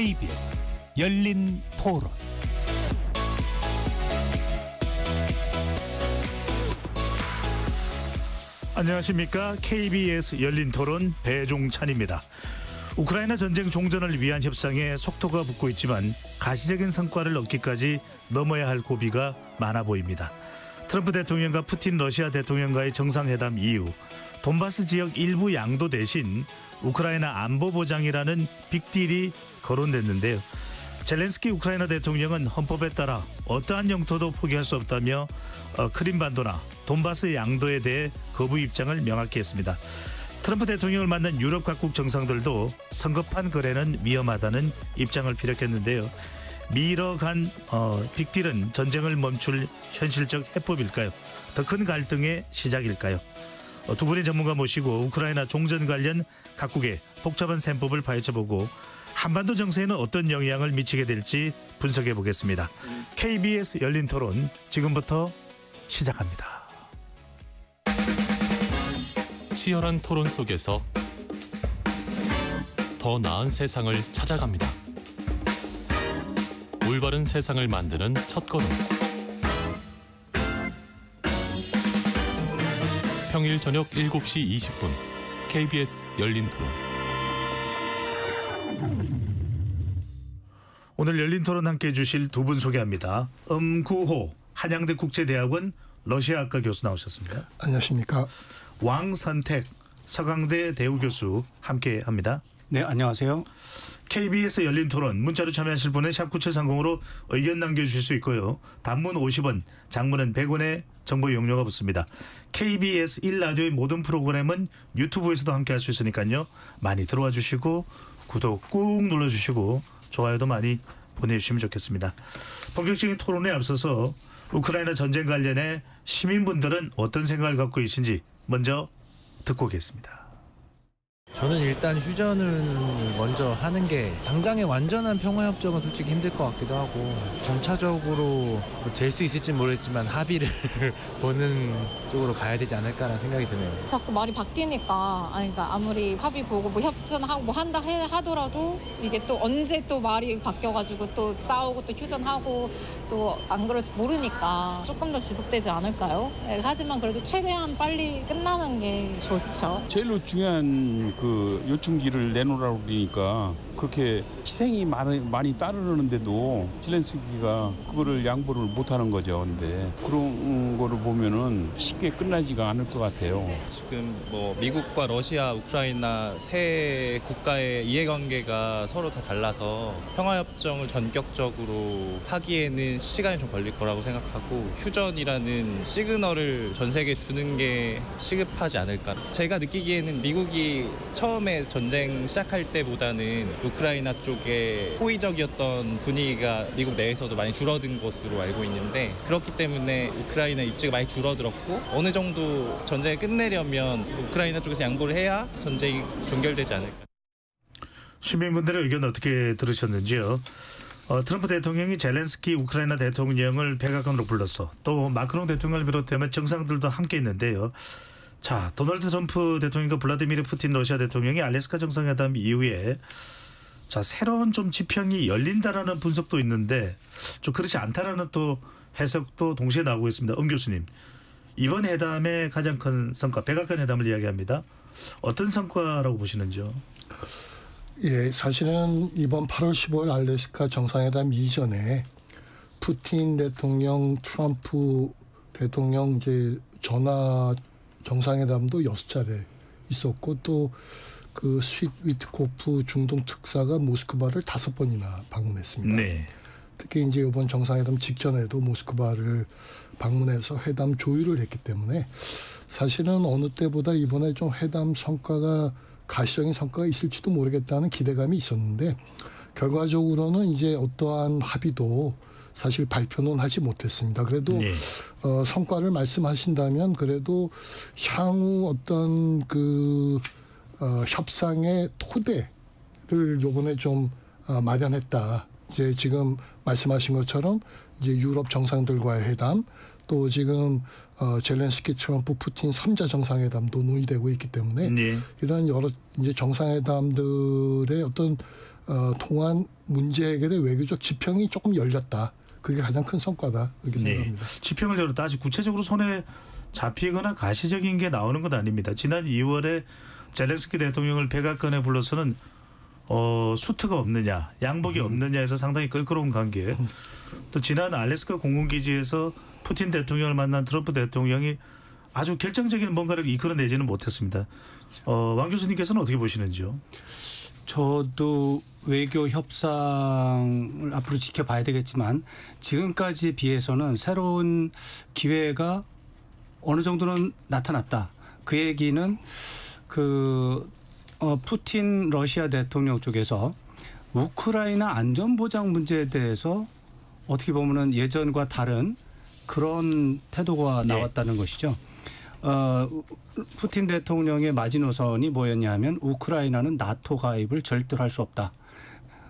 KBS 열린 토론. 안녕하십니까. KBS 열린 토론 배종찬입니다. 우크라이나 전쟁 종전을 위한 협상에 속도가 붙고 있지만 가시적인 성과를 얻기까지 넘어야 할 고비가 많아 보입니다. 트럼프 대통령과 푸틴 러시아 대통령과의 정상회담 이후 돈바스 지역 일부 양도 대신 우크라이나 안보 보장이라는 빅딜이 거론됐는데요. 젤렌스키 우크라이나 대통령은 헌법에 따라 어떠한 영토도 포기할 수 없다며 크림반도나 돈바스 양도에 대해 거부 입장을 명확히 했습니다. 트럼프 대통령을 만난 유럽 각국 정상들도 성급한 거래는 위험하다는 입장을 피력했는데요. 미뤄간 빅딜은 전쟁을 멈출 현실적 해법일까요? 더 큰 갈등의 시작일까요? 두 분의 전문가 모시고 우크라이나 종전 관련 각국의 복잡한 셈법을 파헤쳐보고 한반도 정세에는 어떤 영향을 미치게 될지 분석해 보겠습니다. KBS 열린 토론 지금부터 시작합니다. 치열한 토론 속에서 더 나은 세상을 찾아갑니다. 올바른 세상을 만드는 첫걸음. 평일 저녁 7시 20분 KBS 열린 토론. 오늘 열린 토론 함께해 주실 두 분 소개합니다. 엄구호 한양대 국제대학원 러시아학과 교수 나오셨습니다. 안녕하십니까. 왕선택 서강대 대우교수 함께합니다. 네, 안녕하세요. KBS 열린 토론 문자로 참여하실 분은 샵 9730으로 의견 남겨주실 수 있고요. 단문 50원, 장문은 100원의 정보 이용료가 붙습니다. KBS 1라디오의 모든 프로그램은 유튜브에서도 함께할 수 있으니까요. 많이 들어와 주시고 구독 꾹 눌러주시고 좋아요도 많이 보내주시면 좋겠습니다. 본격적인 토론에 앞서서 우크라이나 전쟁 관련해 시민분들은 어떤 생각을 갖고 계신지 먼저 듣고 오겠습니다. 저는 일단 휴전을 먼저 하는 게 당장의 완전한 평화협정은 솔직히 힘들 것 같기도 하고 점차적으로 될 수 있을지 모르겠지만 합의를 보는 쪽으로 가야 되지 않을까라는 생각이 드네요. 자꾸 말이 바뀌니까 그러니까 아무리 합의 보고 뭐 협전하고 뭐 한다 하더라도 이게 또 언제 또 말이 바뀌어가지고 또 싸우고 또 휴전하고 또 안 그럴지 모르니까 조금 더 지속되지 않을까요? 네, 하지만 그래도 최대한 빨리 끝나는 게 좋죠. 제일로 중요한 그 요청지를 내놓으라고 그러니까 그렇게 희생이 많이 따르는데도 젤렌스키가 그거를 양보를 못하는 거죠. 근데 그런 거를 보면은 쉽게 끝나지가 않을 것 같아요. 지금 뭐 미국과 러시아, 우크라이나 세 국가의 이해관계가 서로 다 달라서 평화협정을 전격적으로 하기에는 시간이 좀 걸릴 거라고 생각하고 휴전이라는 시그널을 전 세계에 주는 게 시급하지 않을까. 제가 느끼기에는 미국이 처음에 전쟁 시작할 때보다는 우크라이나 쪽에 호의적이었던 분위기가 미국 내에서도 많이 줄어든 것으로 알고 있는데 그렇기 때문에 우크라이나 입지가 많이 줄어들었고 어느 정도 전쟁을 끝내려면 우크라이나 쪽에서 양보를 해야 전쟁이 종결되지 않을까. 시민분들의 의견 어떻게 들으셨는지요? 트럼프 대통령이 젤렌스키 우크라이나 대통령을 백악관으로 불렀어. 또 마크롱 대통령을 비롯하면 정상들도 함께 있는데요. 자, 도널드 트럼프 대통령과 블라디미르 푸틴 러시아 대통령이 알래스카 정상회담 이후에 자, 새로운 좀 지평이 열린다라는 분석도 있는데 좀 그렇지 않다라는 또 해석도 동시에 나오고 있습니다. 엄 교수님, 이번 회담의 가장 큰 성과, 백악관 회담을 이야기합니다. 어떤 성과라고 보시는지요? 예, 사실은 이번 8월 15일 알래스카 정상회담 이전에 푸틴 대통령, 트럼프 대통령 이제 전화 정상회담도 6차례 있었고 또 그 스위트코프 중동 특사가 모스크바를 5번이나 방문했습니다. 네. 특히 이제 이번 정상회담 직전에도 모스크바를 방문해서 회담 조율을 했기 때문에 사실은 어느 때보다 이번에 좀 회담 성과가 가시적인 성과가 있을지도 모르겠다는 기대감이 있었는데 결과적으로는 이제 어떠한 합의도 사실 발표는 하지 못했습니다. 그래도 네. 성과를 말씀하신다면 그래도 향후 어떤 그 협상의 토대를 요번에 좀 마련했다. 이제 지금 말씀하신 것처럼 이제 유럽 정상들과의 회담, 또 지금 젤렌스키, 트럼프, 푸틴 3자 정상회담도 논의되고 있기 때문에 네. 이런 여러 이제 정상회담들의 어떤 통한 문제 해결의 외교적 지평이 조금 열렸다. 그게 가장 큰 성과다 이렇게 생각합니다. 지평을 열었다. 아직 구체적으로 손에 잡히거나 가시적인 게 나오는 건 아닙니다. 지난 2월에 젤렌스키 대통령을 백악관에 불러서는 수트가 없느냐, 양복이 없느냐 해서 상당히 끌끄러운 관계. 또 지난 알래스카 공군기지에서 푸틴 대통령을 만난 트럼프 대통령이 아주 결정적인 뭔가를 이끌어내지는 못했습니다. 왕 교수님께서는 어떻게 보시는지요? 저도 외교 협상을 앞으로 지켜봐야 되겠지만 지금까지에 비해서는 새로운 기회가 어느 정도는 나타났다. 그 얘기는 푸틴 러시아 대통령 쪽에서 우크라이나 안전보장 문제에 대해서 어떻게 보면은 예전과 다른 그런 태도가 나왔다는 것이죠. 푸틴 대통령의 마지노선이 뭐였냐면 우크라이나는 나토 가입을 절대로 할 수 없다.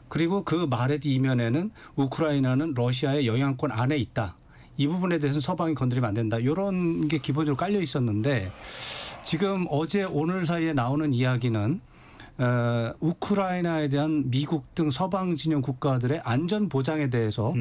그리고 그 말의 이면에는 우크라이나는 러시아의 영향권 안에 있다. 이 부분에 대해서는 서방이 건드리면 안 된다. 이런 게 기본적으로 깔려 있었는데 지금 어제 오늘 사이에 나오는 이야기는 우크라이나에 대한 미국 등 서방 진영 국가들의 안전 보장에 대해서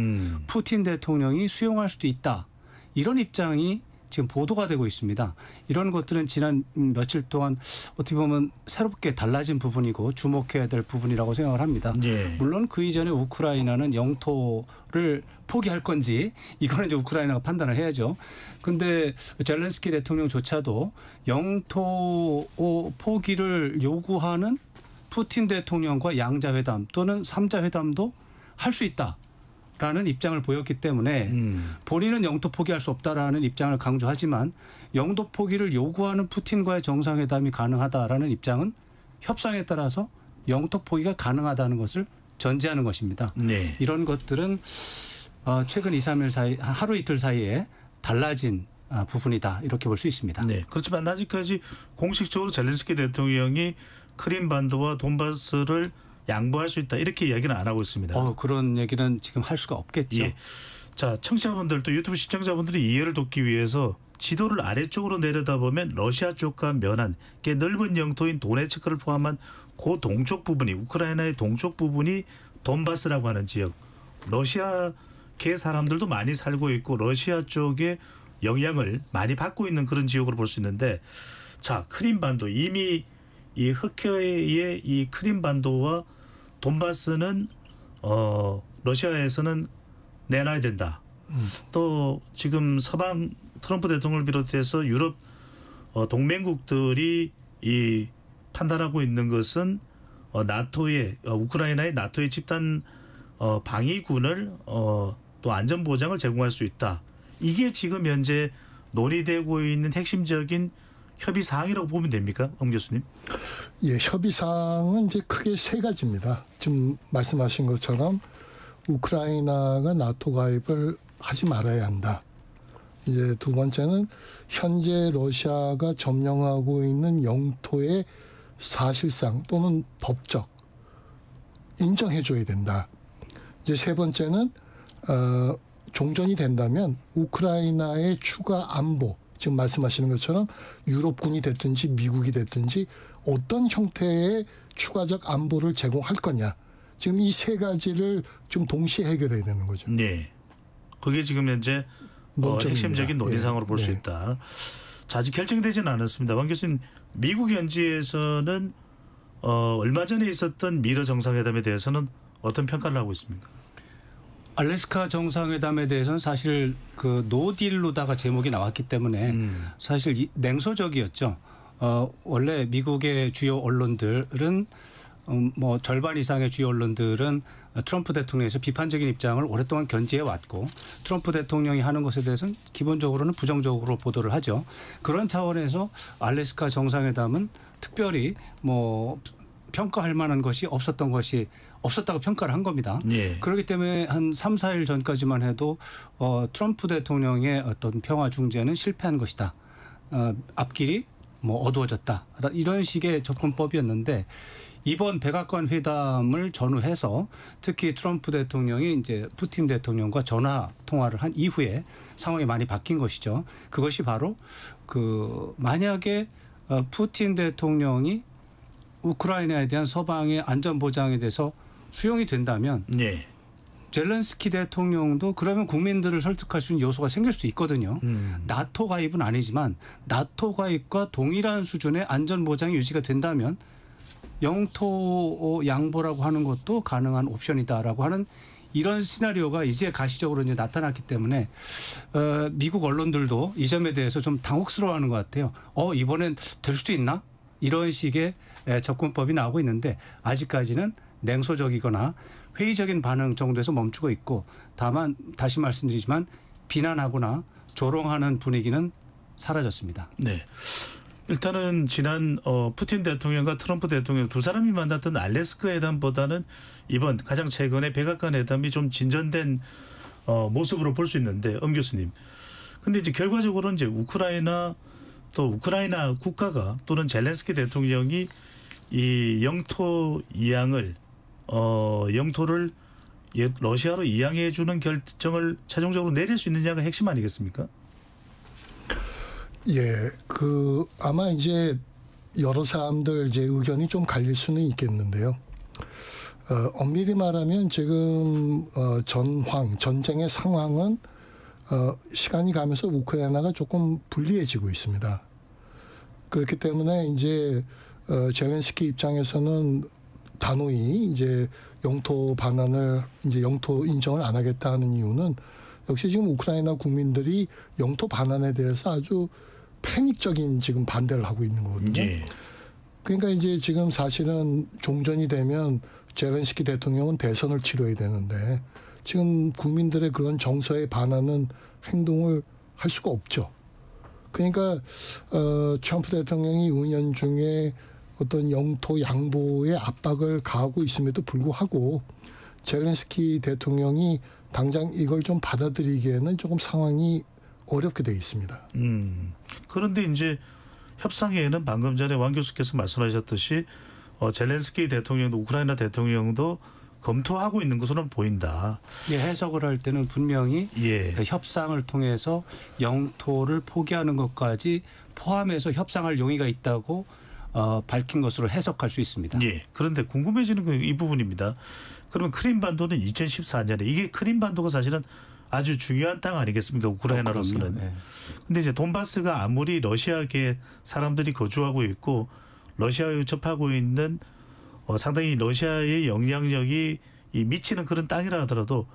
푸틴 대통령이 수용할 수도 있다. 이런 입장이 지금 보도가 되고 있습니다. 이런 것들은 지난 며칠 동안 어떻게 보면 새롭게 달라진 부분이고 주목해야 될 부분이라고 생각을 합니다. 물론 그 이전에 우크라이나는 영토를 포기할 건지 이거는 이제 우크라이나가 판단을 해야죠. 그런데 젤렌스키 대통령조차도 영토 포기를 요구하는 푸틴 대통령과 양자회담 또는 삼자회담도 할 수 있다. 라는 입장을 보였기 때문에 본인은 영토 포기할 수 없다라는 입장을 강조하지만 영토 포기를 요구하는 푸틴과의 정상회담이 가능하다라는 입장은 협상에 따라서 영토 포기가 가능하다는 것을 전제하는 것입니다. 이런 것들은 최근 2, 3일 사이 하루 이틀 사이에 달라진 부분이다 이렇게 볼 수 있습니다. 그렇지만 아직까지 공식적으로 젤렌스키 대통령이 크림반도와 돈바스를 양보할 수 있다 이렇게 이야기는 안 하고 있습니다. 그런 얘기는 지금 할 수가 없겠죠. 자, 청취자분들 또 유튜브 시청자분들이 이해를 돕기 위해서 지도를 아래쪽으로 내려다보면 러시아 쪽과 면한 꽤 넓은 영토인 도네츠크를 포함한 그 동쪽 부분이 우크라이나의 동쪽 부분이 돈바스라고 하는 지역. 러시아계 사람들도 많이 살고 있고 러시아 쪽에 영향을 많이 받고 있는 그런 지역으로 볼 수 있는데 자, 크림반도 이미 이 흑해의 이 크림반도와 돈바스는 러시아에서는 내놔야 된다. 또 지금 서방 트럼프 대통령을 비롯해서 유럽 동맹국들이 이 판단하고 있는 것은 나토의 우크라이나의 나토의 집단 방위군을 또 안전 보장을 제공할 수 있다. 이게 지금 현재 논의되고 있는 핵심적인 협의 사항이라고 보면 됩니까, 엄 교수님? 협의 사항은 이제 크게 세 가지입니다. 지금 말씀하신 것처럼 우크라이나가 나토 가입을 하지 말아야 한다. 이제 두 번째는 현재 러시아가 점령하고 있는 영토의 사실상 또는 법적 인정해줘야 된다. 이제 세 번째는 종전이 된다면 우크라이나의 추가 안보, 지금 말씀하시는 것처럼 유럽군이 됐든지 미국이 됐든지 어떤 형태의 추가적 안보를 제공할 거냐. 지금 이 세 가지를 좀 동시에 해결해야 되는 거죠. 그게 지금 현재 핵심적인 논의사항으로 볼 수 있다. 자, 아직 결정되지는 않았습니다. 왕 교수님, 미국 현지에서는 얼마 전에 있었던 미러 정상회담에 대해서는 어떤 평가를 하고 있습니까? 알래스카 정상회담에 대해서는 사실 그 노딜로다가 제목이 나왔기 때문에 사실 냉소적이었죠. 원래 미국의 주요 언론들은 뭐 절반 이상의 주요 언론들은 트럼프 대통령에서 비판적인 입장을 오랫동안 견지해 왔고 트럼프 대통령이 하는 것에 대해서는 기본적으로는 부정적으로 보도를 하죠. 그런 차원에서 알래스카 정상회담은 특별히 뭐 평가할 만한 것이 없었다고 평가를 한 겁니다. 그렇기 때문에 한 3, 4일 전까지만 해도 트럼프 대통령의 어떤 평화 중재는 실패한 것이다. 앞길이 뭐 어두워졌다. 이런 식의 접근법이었는데 이번 백악관 회담을 전후해서 특히 트럼프 대통령이 이제 푸틴 대통령과 전화 통화를 한 이후에 상황이 많이 바뀐 것이죠. 그것이 바로 그 만약에 푸틴 대통령이 우크라이나에 대한 서방의 안전 보장에 대해서 수용이 된다면 네. 젤렌스키 대통령도 그러면 국민들을 설득할 수 있는 요소가 생길 수 있거든요. 나토 가입은 아니지만 나토 가입과 동일한 수준의 안전 보장이 유지가 된다면 영토 양보라고 하는 것도 가능한 옵션이다라고 하는 이런 시나리오가 이제 가시적으로 이제 나타났기 때문에 미국 언론들도 이 점에 대해서 좀 당혹스러워하는 것 같아요. 이번엔 될 수도 있나? 이런 식의 접근법이 나오고 있는데 아직까지는 냉소적이거나 회의적인 반응 정도에서 멈추고 있고 다만 다시 말씀드리지만 비난하거나 조롱하는 분위기는 사라졌습니다. 네. 일단은 지난 푸틴 대통령과 트럼프 대통령 두 사람이 만났던 알래스카 회담보다는 이번 가장 최근의 백악관 회담이 좀 진전된 모습으로 볼 수 있는데 엄 교수님. 근데 이제 결과적으로 이제 우크라이나 국가가 또는 젤렌스키 대통령이 이 영토 이양을 영토를 러시아로 이양해 주는 결정을 최종적으로 내릴 수 있느냐가 핵심 아니겠습니까? 예, 아마 이제 여러 사람들 이제 의견이 좀 갈릴 수는 있겠는데요. 엄밀히 말하면 지금 전쟁의 상황은 시간이 가면서 우크라이나가 조금 불리해지고 있습니다. 그렇기 때문에 이제 젤렌스키 입장에서는 단호히 이제 영토 반환을 이제 영토 인정을 안 하겠다 하는 이유는 역시 지금 우크라이나 국민들이 영토 반환에 대해서 아주 패닉적인 지금 반대를 하고 있는 거거든요. 네. 그러니까 이제 지금 사실은 종전이 되면 젤렌스키 대통령은 대선을 치러야 되는데 지금 국민들의 그런 정서에 반하는 행동을 할 수가 없죠. 그러니까 트럼프 대통령이 은연중에 어떤 영토 양보의 압박을 가하고 있음에도 불구하고 젤렌스키 대통령이 당장 이걸 좀 받아들이기에는 조금 상황이 어렵게 되어 있습니다. 그런데 이제 협상회에는 방금 전에 왕 교수께서 말씀하셨듯이 젤렌스키 대통령도 우크라이나 대통령도 검토하고 있는 것으로는 보인다. 예, 해석을 할 때는 분명히 예. 협상을 통해서 영토를 포기하는 것까지 포함해서 협상할 용의가 있다고 밝힌 것으로 해석할 수 있습니다. 예. 그런데 궁금해지는 건 이 부분입니다. 그러면 크림반도는 2014년에 이게 크림반도가 사실은 아주 중요한 땅 아니겠습니까? 우크라이나로서는. 그런데 이제 돈바스가 아무리 러시아계 사람들이 거주하고 있고 러시아에 접하고 있는 상당히 러시아의 영향력이 미치는 그런 땅이라 하더라도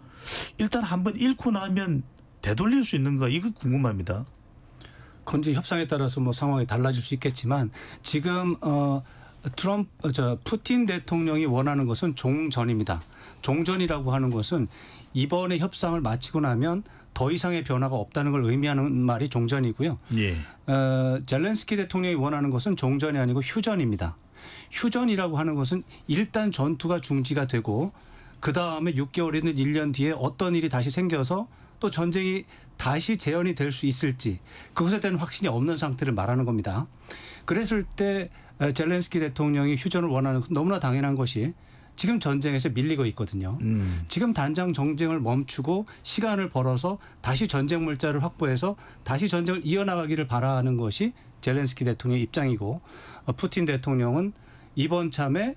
일단 한번 잃고 나면 되돌릴 수 있는가 이거 궁금합니다. 그건 이제 협상에 따라서 뭐 상황이 달라질 수 있겠지만 지금 푸틴 대통령이 원하는 것은 종전입니다. 종전이라고 하는 것은 이번에 협상을 마치고 나면 더 이상의 변화가 없다는 걸 의미하는 말이 종전이고요. 예. 젤렌스키 대통령이 원하는 것은 종전이 아니고 휴전입니다. 휴전이라고 하는 것은 일단 전투가 중지가 되고 그다음에 6개월이든 1년 뒤에 어떤 일이 다시 생겨서 또 전쟁이 다시 재현이 될 수 있을지 그것에 대한 확신이 없는 상태를 말하는 겁니다. 그랬을 때 젤렌스키 대통령이 휴전을 원하는 건 너무나 당연한 것이 지금 전쟁에서 밀리고 있거든요. 지금 당장 전쟁을 멈추고 시간을 벌어서 다시 전쟁 물자를 확보해서 다시 전쟁을 이어나가기를 바라는 것이 젤렌스키 대통령의 입장이고 푸틴 대통령은 이번 참에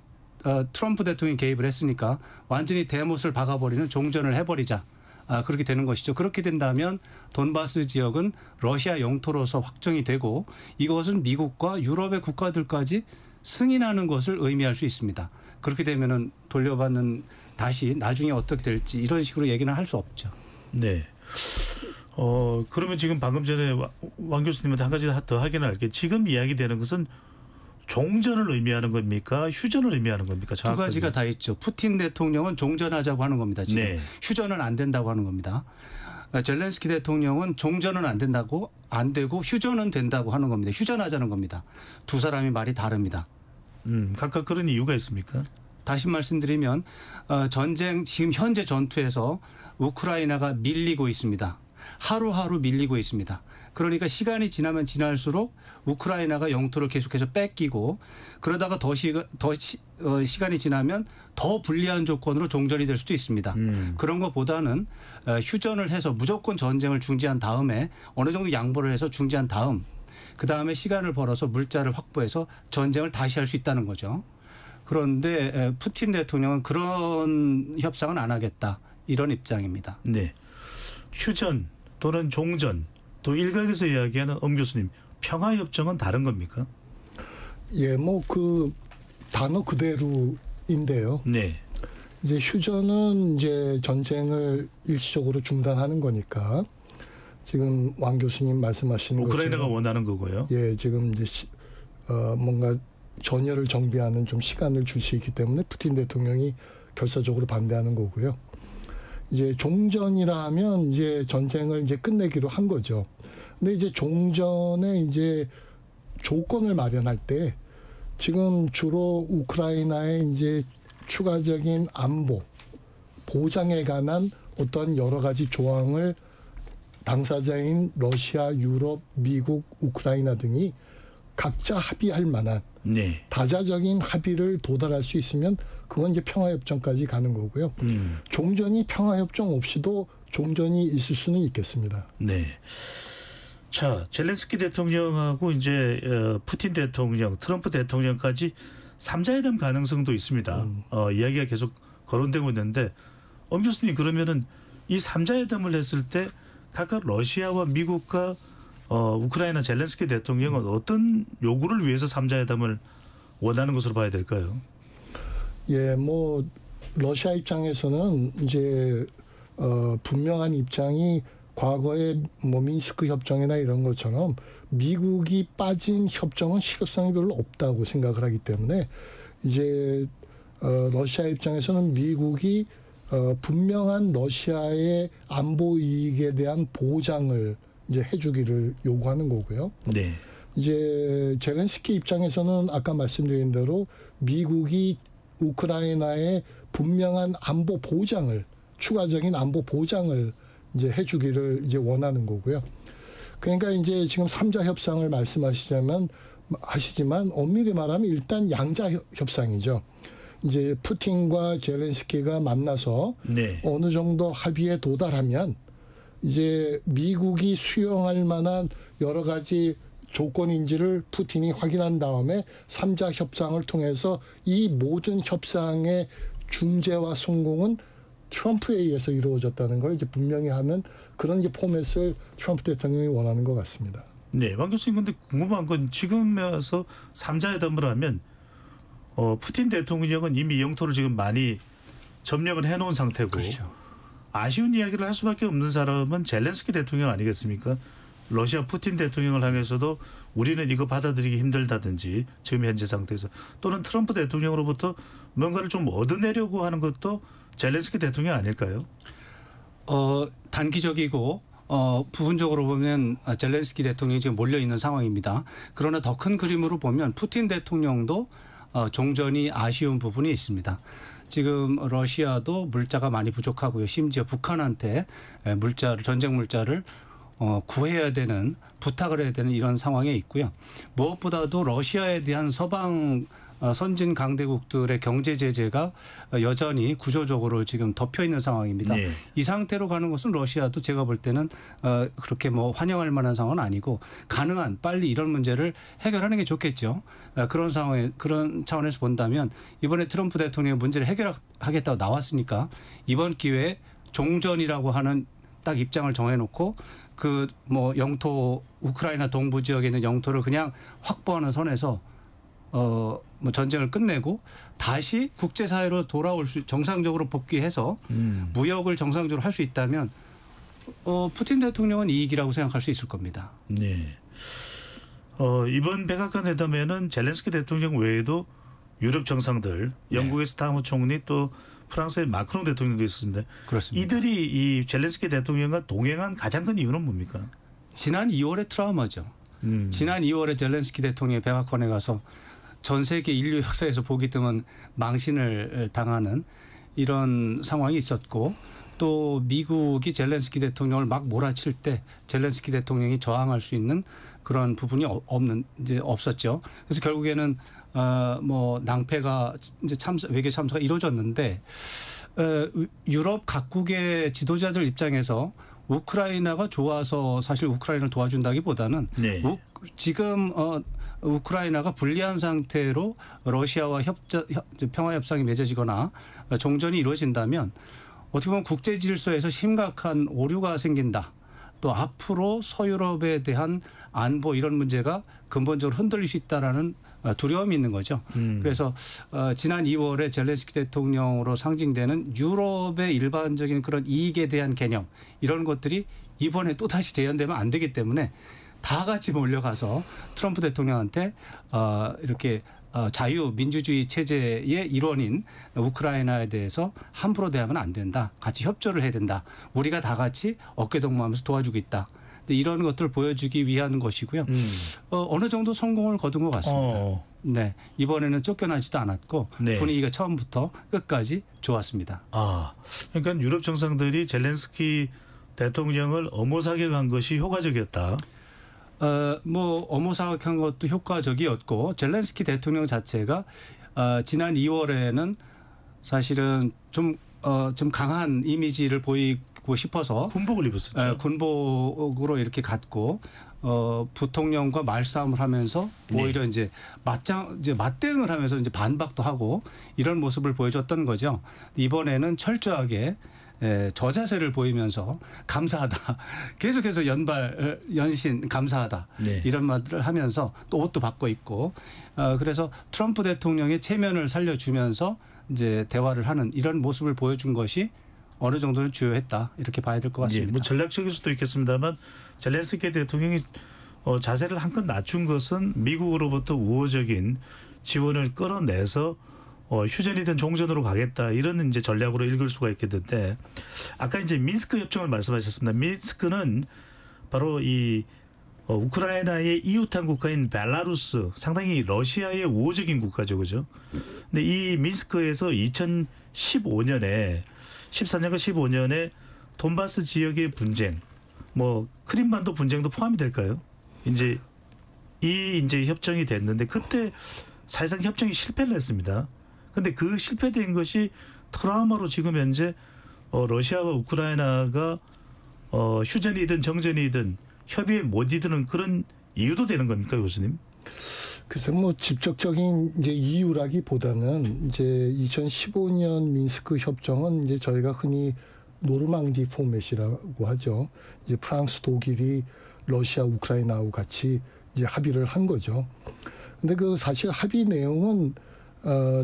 트럼프 대통령이 개입을 했으니까 완전히 대못을 박아버리는 종전을 해버리자. 그렇게 되는 것이죠. 그렇게 된다면 돈바스 지역은 러시아 영토로서 확정이 되고 이것은 미국과 유럽의 국가들까지 승인하는 것을 의미할 수 있습니다. 그렇게 되면은 돌려받는 다시 나중에 어떻게 될지 이런 식으로 얘기는 할 수 없죠. 네. 그러면 지금 방금 전에 왕 교수님한테 한 가지 더 확인을 할게요. 지금 이야기되는 것은 종전을 의미하는 겁니까? 휴전을 의미하는 겁니까? 두 가지가 다 있죠. 푸틴 대통령은 종전하자고 하는 겁니다. 지금 네. 휴전은 안 된다고 하는 겁니다. 젤렌스키 대통령은 종전은 안 된다고 안 되고 휴전은 된다고 하는 겁니다. 휴전하자는 겁니다. 두 사람이 말이 다릅니다. 각각 그런 이유가 있습니까? 다시 말씀드리면 전쟁 지금 현재 전투에서 우크라이나가 밀리고 있습니다. 하루하루 밀리고 있습니다. 그러니까 시간이 지나면 지날수록 우크라이나가 영토를 계속해서 뺏기고 그러다가 시간이 지나면 더 불리한 조건으로 종전이 될 수도 있습니다. 그런 것보다는 휴전을 해서 무조건 전쟁을 중지한 다음에 어느 정도 양보를 해서 중지한 다음 그다음에 시간을 벌어서 물자를 확보해서 전쟁을 다시 할 수 있다는 거죠. 그런데 푸틴 대통령은 그런 협상은 안 하겠다. 이런 입장입니다. 네. 휴전 또는 종전 또 일각에서 이야기하는 엄 교수님 평화협정은 다른 겁니까? 예, 뭐 그 단어 그대로인데요. 네. 이제 휴전은 이제 전쟁을 일시적으로 중단하는 거니까 지금 왕 교수님 말씀하시는 우크라이나가 것처럼 원하는 거고요. 예, 지금 이제 뭔가 전열을 정비하는 좀 시간을 줄 수 있기 때문에 푸틴 대통령이 결사적으로 반대하는 거고요. 이제 종전이라 하면 이제 전쟁을 이제 끝내기로 한 거죠. 근데 이제 종전에 이제 조건을 마련할 때 지금 주로 우크라이나의 이제 추가적인 안보 보장에 관한 어떤 여러 가지 조항을 당사자인 러시아, 유럽, 미국, 우크라이나 등이 각자 합의할 만한 네. 다자적인 합의를 도달할 수 있으면 그건 이제 평화협정까지 가는 거고요. 종전이 평화협정 없이도 종전이 있을 수는 있겠습니다. 네. 자, 젤렌스키 대통령하고 이제 푸틴 대통령, 트럼프 대통령까지 3자회담 가능성도 있습니다. 이야기가 계속 거론되고 있는데 엄 교수님 그러면은 이 3자회담을 했을 때 각각 러시아와 미국과 우크라이나 젤렌스키 대통령은 어떤 요구를 위해서 3자회담을 원하는 것으로 봐야 될까요? 예, 뭐 러시아 입장에서는 이제 분명한 입장이 과거에 뭐 민스크 협정이나 이런 것처럼 미국이 빠진 협정은 실효성이 별로 없다고 생각을 하기 때문에 이제 러시아 입장에서는 미국이 분명한 러시아의 안보 이익에 대한 보장을 이제 해주기를 요구하는 거고요. 네. 이제 젤렌스키 입장에서는 아까 말씀드린 대로 미국이 우크라이나의 분명한 안보 보장을 추가적인 안보 보장을 이제 해주기를 이제 원하는 거고요. 그러니까 이제 지금 3자 협상을 하시지만 엄밀히 말하면 일단 양자 협상이죠. 이제 푸틴과 젤렌스키가 만나서 네. 어느 정도 합의에 도달하면 이제 미국이 수용할 만한 여러 가지 조건인지를 푸틴이 확인한 다음에 3자 협상을 통해서 이 모든 협상의 중재와 성공은 트럼프에 의해서 이루어졌다는 걸 이제 분명히 하는 그런 이제 포맷을 트럼프 대통령이 원하는 것 같습니다. 네, 왕 교수님 근데 궁금한 건 지금에서 3자회담을 하면 푸틴 대통령은 이미 영토를 지금 많이 점령을 해놓은 상태고 그렇죠. 아쉬운 이야기를 할 수밖에 없는 사람은 젤렌스키 대통령 아니겠습니까? 러시아 푸틴 대통령을 향해서도 우리는 이거 받아들이기 힘들다든지 지금 현재 상태에서 또는 트럼프 대통령으로부터 뭔가를 좀 얻어내려고 하는 것도 젤렌스키 대통령 아닐까요? 단기적이고 부분적으로 보면 젤렌스키 대통령이 지금 몰려 있는 상황입니다. 그러나 더 큰 그림으로 보면 푸틴 대통령도 종전이 아쉬운 부분이 있습니다. 지금 러시아도 물자가 많이 부족하고요. 심지어 북한한테 전쟁 물자를 구해야 되는 부탁을 해야 되는 이런 상황에 있고요. 무엇보다도 러시아에 대한 서방 선진 강대국들의 경제 제재가 여전히 구조적으로 지금 덮여 있는 상황입니다. 네. 이 상태로 가는 것은 러시아도 제가 볼 때는 그렇게 뭐 환영할 만한 상황은 아니고 가능한 빨리 이런 문제를 해결하는 게 좋겠죠. 그런 상황에 그런 차원에서 본다면 이번에 트럼프 대통령이 문제를 해결하겠다고 나왔으니까 이번 기회에 종전이라고 하는 딱 입장을 정해놓고 그 뭐 영토 우크라이나 동부 지역에 있는 영토를 그냥 확보하는 선에서 뭐 전쟁을 끝내고 다시 국제사회로 돌아올 수 정상적으로 복귀해서 무역을 정상적으로 할 수 있다면 푸틴 대통령은 이익이라고 생각할 수 있을 겁니다. 네. 이번 백악관 회담에는 젤렌스키 대통령 외에도 유럽 정상들, 영국의 스타머 총리 또 프랑스의 마크롱 대통령도 있었습니다. 그렇습니다. 이들이 이 젤렌스키 대통령과 동행한 가장 큰 이유는 뭡니까? 지난 2월의 트라우마죠. 지난 2월에 젤렌스키 대통령이 백악관에 가서 전 세계 인류 역사에서 보기 드문 망신을 당하는 이런 상황이 있었고 또 미국이 젤렌스키 대통령을 막 몰아칠 때 젤렌스키 대통령이 저항할 수 있는 그런 부분이 없었죠. 그래서 결국에는 뭐 낭패가 이제 외교 참사가 이루어졌는데 유럽 각국의 지도자들 입장에서 우크라이나가 좋아서 사실 우크라이나를 도와준다기보다는 네. 지금 우크라이나가 불리한 상태로 러시아와 평화 협상이 맺어지거나 종전이 이루어진다면 어떻게 보면 국제 질서에서 심각한 오류가 생긴다. 또 앞으로 서유럽에 대한 안보 이런 문제가 근본적으로 흔들릴 수 있다라는 두려움이 있는 거죠. 그래서 지난 2월에 젤렌스키 대통령으로 상징되는 유럽의 일반적인 그런 이익에 대한 개념 이런 것들이 이번에 또 다시 재현되면 안 되기 때문에 다 같이 몰려가서 트럼프 대통령한테 이렇게 자유민주주의 체제의 일원인 우크라이나에 대해서 함부로 대하면 안 된다. 같이 협조를 해야 된다. 우리가 다 같이 어깨동무하면서 도와주고 있다. 이런 것들을 보여주기 위한 것이고요. 어느 정도 성공을 거둔 것 같습니다. 네, 이번에는 쫓겨나지도 않았고 네. 분위기가 처음부터 끝까지 좋았습니다. 그러니까 유럽 정상들이 젤렌스키 대통령을 엄호사격한 것이 효과적이었다. 엄호사격한 것도 효과적이었고 젤렌스키 대통령 자체가 지난 2월에는 사실은 좀 강한 이미지를 보이고 싶어서 군복을 입었었죠. 군복으로 이렇게 갔고 부통령과 말싸움을 하면서 오히려 이제 맞대응을 하면서 이제 반박도 하고 이런 모습을 보여줬던 거죠. 이번에는 철저하게 저자세를 보이면서 감사하다. 계속해서 연신 감사하다. 네. 이런 말들을 하면서 또 옷도 바꿔 입고 그래서 트럼프 대통령의 체면을 살려주면서 이제 대화를 하는 이런 모습을 보여준 것이 어느 정도는 주요했다. 이렇게 봐야 될 것 같습니다. 뭐 전략적일 수도 있겠습니다만 젤렌스키 대통령이 자세를 한껏 낮춘 것은 미국으로부터 우호적인 지원을 끌어내서 휴전이든 종전으로 가겠다 이런 이제 전략으로 읽을 수가 있겠는데 아까 이제 민스크 협정을 말씀하셨습니다. 민스크는 바로 이 우크라이나의 이웃한 국가인 벨라루스 상당히 러시아의 우호적인 국가죠, 그죠? 근데 이 민스크에서 2015년에 14년과 15년에 돈바스 지역의 분쟁, 뭐 크림반도 분쟁도 포함이 될까요? 이제 협정이 됐는데 그때 사실상 협정이 실패를 했습니다. 근데 그 실패된 것이 트라우마로 지금 현재 러시아와 우크라이나가 휴전이든 정전이든 협의에 못 이르는 그런 이유도 되는 겁니까, 교수님? 글쎄 뭐 직접적인 이제 이유라기보다는 이제 2015년 민스크 협정은 이제 저희가 흔히 노르망디 포맷이라고 하죠. 이제 프랑스, 독일이 러시아, 우크라이나하고 같이 이제 합의를 한 거죠. 근데 그 사실 합의 내용은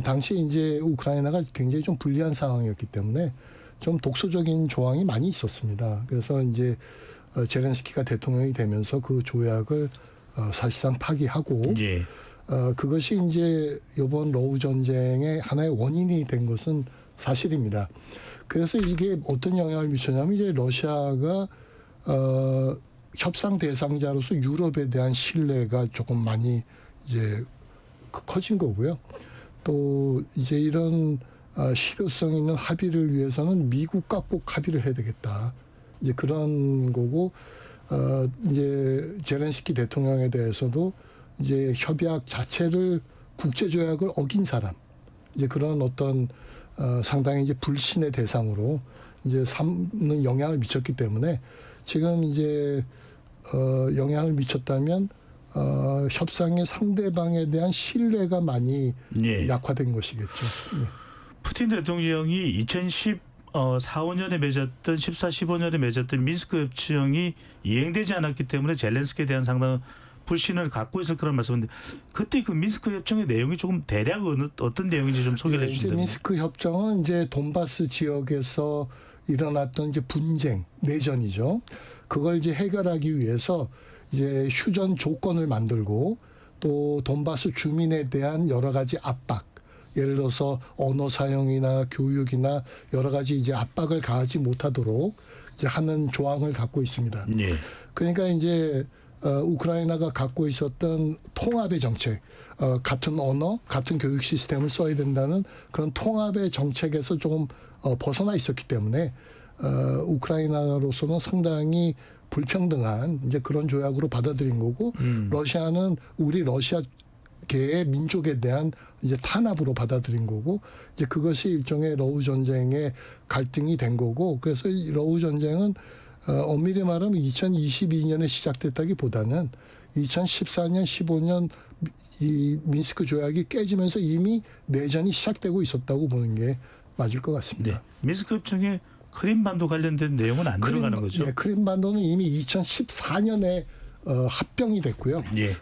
당시 이제 우크라이나가 굉장히 좀 불리한 상황이었기 때문에 좀 독소적인 조항이 많이 있었습니다. 그래서 이제 젤렌스키가 대통령이 되면서 그 조약을 사실상 파기하고 예. 그것이 이제 이번 러우 전쟁의 하나의 원인이 된 것은 사실입니다. 그래서 이게 어떤 영향을 미쳤냐면 이제 러시아가 협상 대상자로서 유럽에 대한 신뢰가 조금 많이 이제 커진 거고요. 또 이제 이런 실효성 있는 합의를 위해서는 미국과 꼭 합의를 해야 되겠다. 이제 그런 거고 이제 젤렌스키 대통령에 대해서도 이제 협약 자체를 국제조약을 어긴 사람 이제 그런 어떤 상당히 이제 불신의 대상으로 이제 삼는 영향을 미쳤기 때문에 지금 이제 영향을 미쳤다면 협상의 상대방에 대한 신뢰가 많이 약화된 것이겠죠. 네. 푸틴 대통령이 2014-15년에 맺었던 14-15년에 맺었던 민스크 협정이 이행되지 않았기 때문에 젤렌스키에 대한 상당한 불신을 갖고 있을 거란 말씀인데 그때 그 민스크 협정의 내용이 조금 대략 어떤 내용인지 좀 소개를 해주신다면. 민스크 협정은 이제 돈바스 지역에서 일어났던 이제 분쟁, 내전이죠. 그걸 이제 해결하기 위해서 이제 휴전 조건을 만들고 또 돈바스 주민에 대한 여러 가지 압박, 예를 들어서 언어 사용이나 교육이나 여러 가지 이제 압박을 가하지 못하도록 이제 하는 조항을 갖고 있습니다. 예. 그러니까 이제 우크라이나가 갖고 있었던 통합의 정책, 같은 언어, 같은 교육 시스템을 써야 된다는 그런 통합의 정책에서 조금 벗어나 있었기 때문에 우크라이나로서는 상당히 불평등한 이제 그런 조약으로 받아들인 거고 러시아는 우리 러시아계의 민족에 대한 이제 탄압으로 받아들인 거고 이제 그것이 일종의 러우 전쟁의 갈등이 된 거고 그래서 이 러우 전쟁은 엄밀히 말하면 2022년에 시작됐다기보다는 2014년, 15년 이 미인스크 조약이 깨지면서 이미 내전이 시작되고 있었다고 보는 게 맞을 것 같습니다. 네. 미인스크 협정에 크림반도 관련된 내용은 안 들어가는 거죠? 예, 크림반도는 이미 2014년에 합병이 됐고요. 예.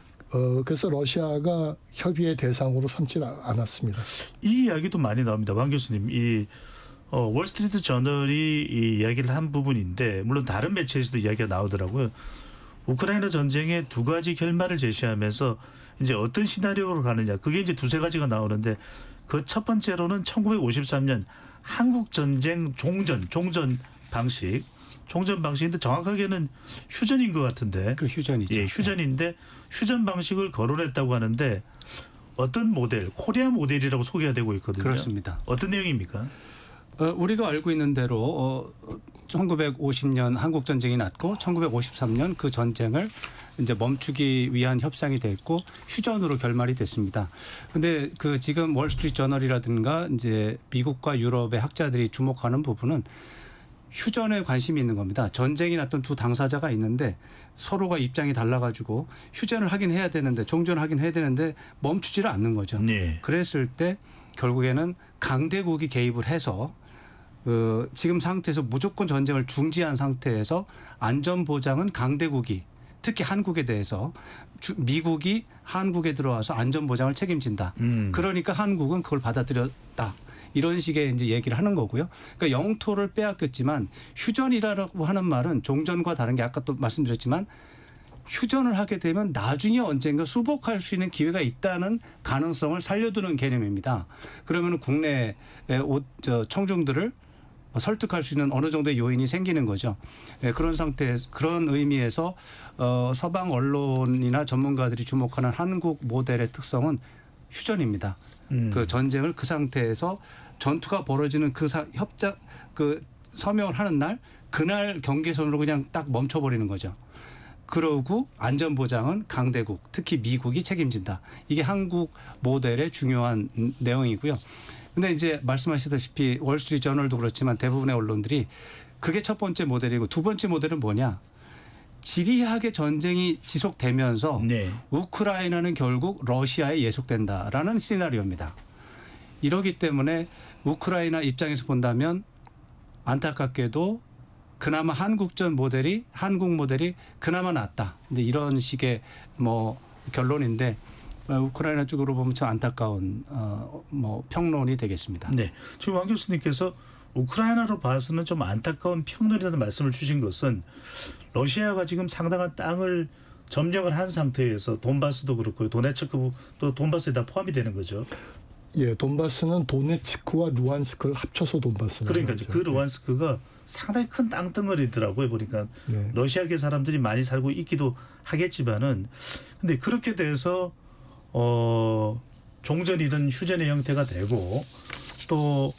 그래서 러시아가 협의의 대상으로 삼지 않았습니다. 이 이야기도 많이 나옵니다. 왕 교수님. 이 월스트리트 저널이 이 이야기를 한 부분인데 물론 다른 매체에서도 이야기가 나오더라고요. 우크라이나 전쟁의 두 가지 결말을 제시하면서 이제 어떤 시나리오로 가느냐. 그게 이제 두세 가지가 나오는데 그 첫 번째로는 1953년 한국 전쟁 종전 방식. 종전 방식인데 정확하게는 휴전인 것 같은데. 그 휴전이죠. 예, 휴전인데 휴전 방식을 거론했다고 하는데 어떤 모델, 코리아 모델이라고 소개가 되고 있거든요. 그렇습니다. 어떤 내용입니까? 우리가 알고 있는 대로 1950년 한국 전쟁이 났고 1953년 그 전쟁을 이제 멈추기 위한 협상이 됐고 휴전으로 결말이 됐습니다. 근데 그 지금 월스트리트 저널이라든가 이제 미국과 유럽의 학자들이 주목하는 부분은 휴전에 관심이 있는 겁니다. 전쟁이 났던 두 당사자가 있는데 서로가 입장이 달라가지고 휴전을 하긴 해야 되는데 종전을 하긴 해야 되는데 멈추지를 않는 거죠. 네. 그랬을 때 결국에는 강대국이 개입을 해서 지금 상태에서 무조건 전쟁을 중지한 상태에서 안전보장은 강대국이 특히 한국에 대해서 미국이 한국에 들어와서 안전보장을 책임진다. 그러니까 한국은 그걸 받아들였다. 이런 식의 이제 얘기를 하는 거고요. 그러니까 영토를 빼앗겼지만 휴전이라고 하는 말은 종전과 다른 게 아까 또 말씀드렸지만 휴전을 하게 되면 나중에 언젠가 수복할 수 있는 기회가 있다는 가능성을 살려두는 개념입니다. 그러면 국내 청중들을 설득할 수 있는 어느 정도의 요인이 생기는 거죠. 그런 상태에서 그런 의미에서 서방 언론이나 전문가들이 주목하는 한국 모델의 특성은 휴전입니다. 그 전쟁을 그 상태에서 전투가 벌어지는 그 협작 그 서명을 하는 날 그날 경계선으로 그냥 딱 멈춰버리는 거죠. 그러고 안전보장은 강대국 특히 미국이 책임진다. 이게 한국 모델의 중요한 내용이고요. 근데 이제 말씀하시다시피 월스트리트 저널도 그렇지만 대부분의 언론들이 그게 첫 번째 모델이고 두 번째 모델은 뭐냐. 지리하게 전쟁이 지속되면서 네. 우크라이나는 결국 러시아에 예속된다라는 시나리오입니다. 이러기 때문에 우크라이나 입장에서 본다면 안타깝게도 그나마 한국 모델이 그나마 낫다. 근데 이런 식의 결론인데 우크라이나 쪽으로 보면 참 안타까운 평론이 되겠습니다. 네, 지금 왕 교수님께서 우크라이나로 봐서는 좀 안타까운 평론이라는 말씀을 주신 것은 러시아가 지금 상당한 땅을 점령을 한 상태에서 돈바스도 그렇고 도네츠크 또 돈바스에 다 포함이 되는 거죠. 예, 돈바스는 도네츠크와 루안스크를 합쳐서 돈바스는 그러니까 거죠. 그 루안스크가 상당히 큰 땅덩어리더라고요. 보니까 네. 러시아계 사람들이 많이 살고 있기도 하겠지만은 근데 그렇게 돼서 종전이든 휴전의 형태가 되고 또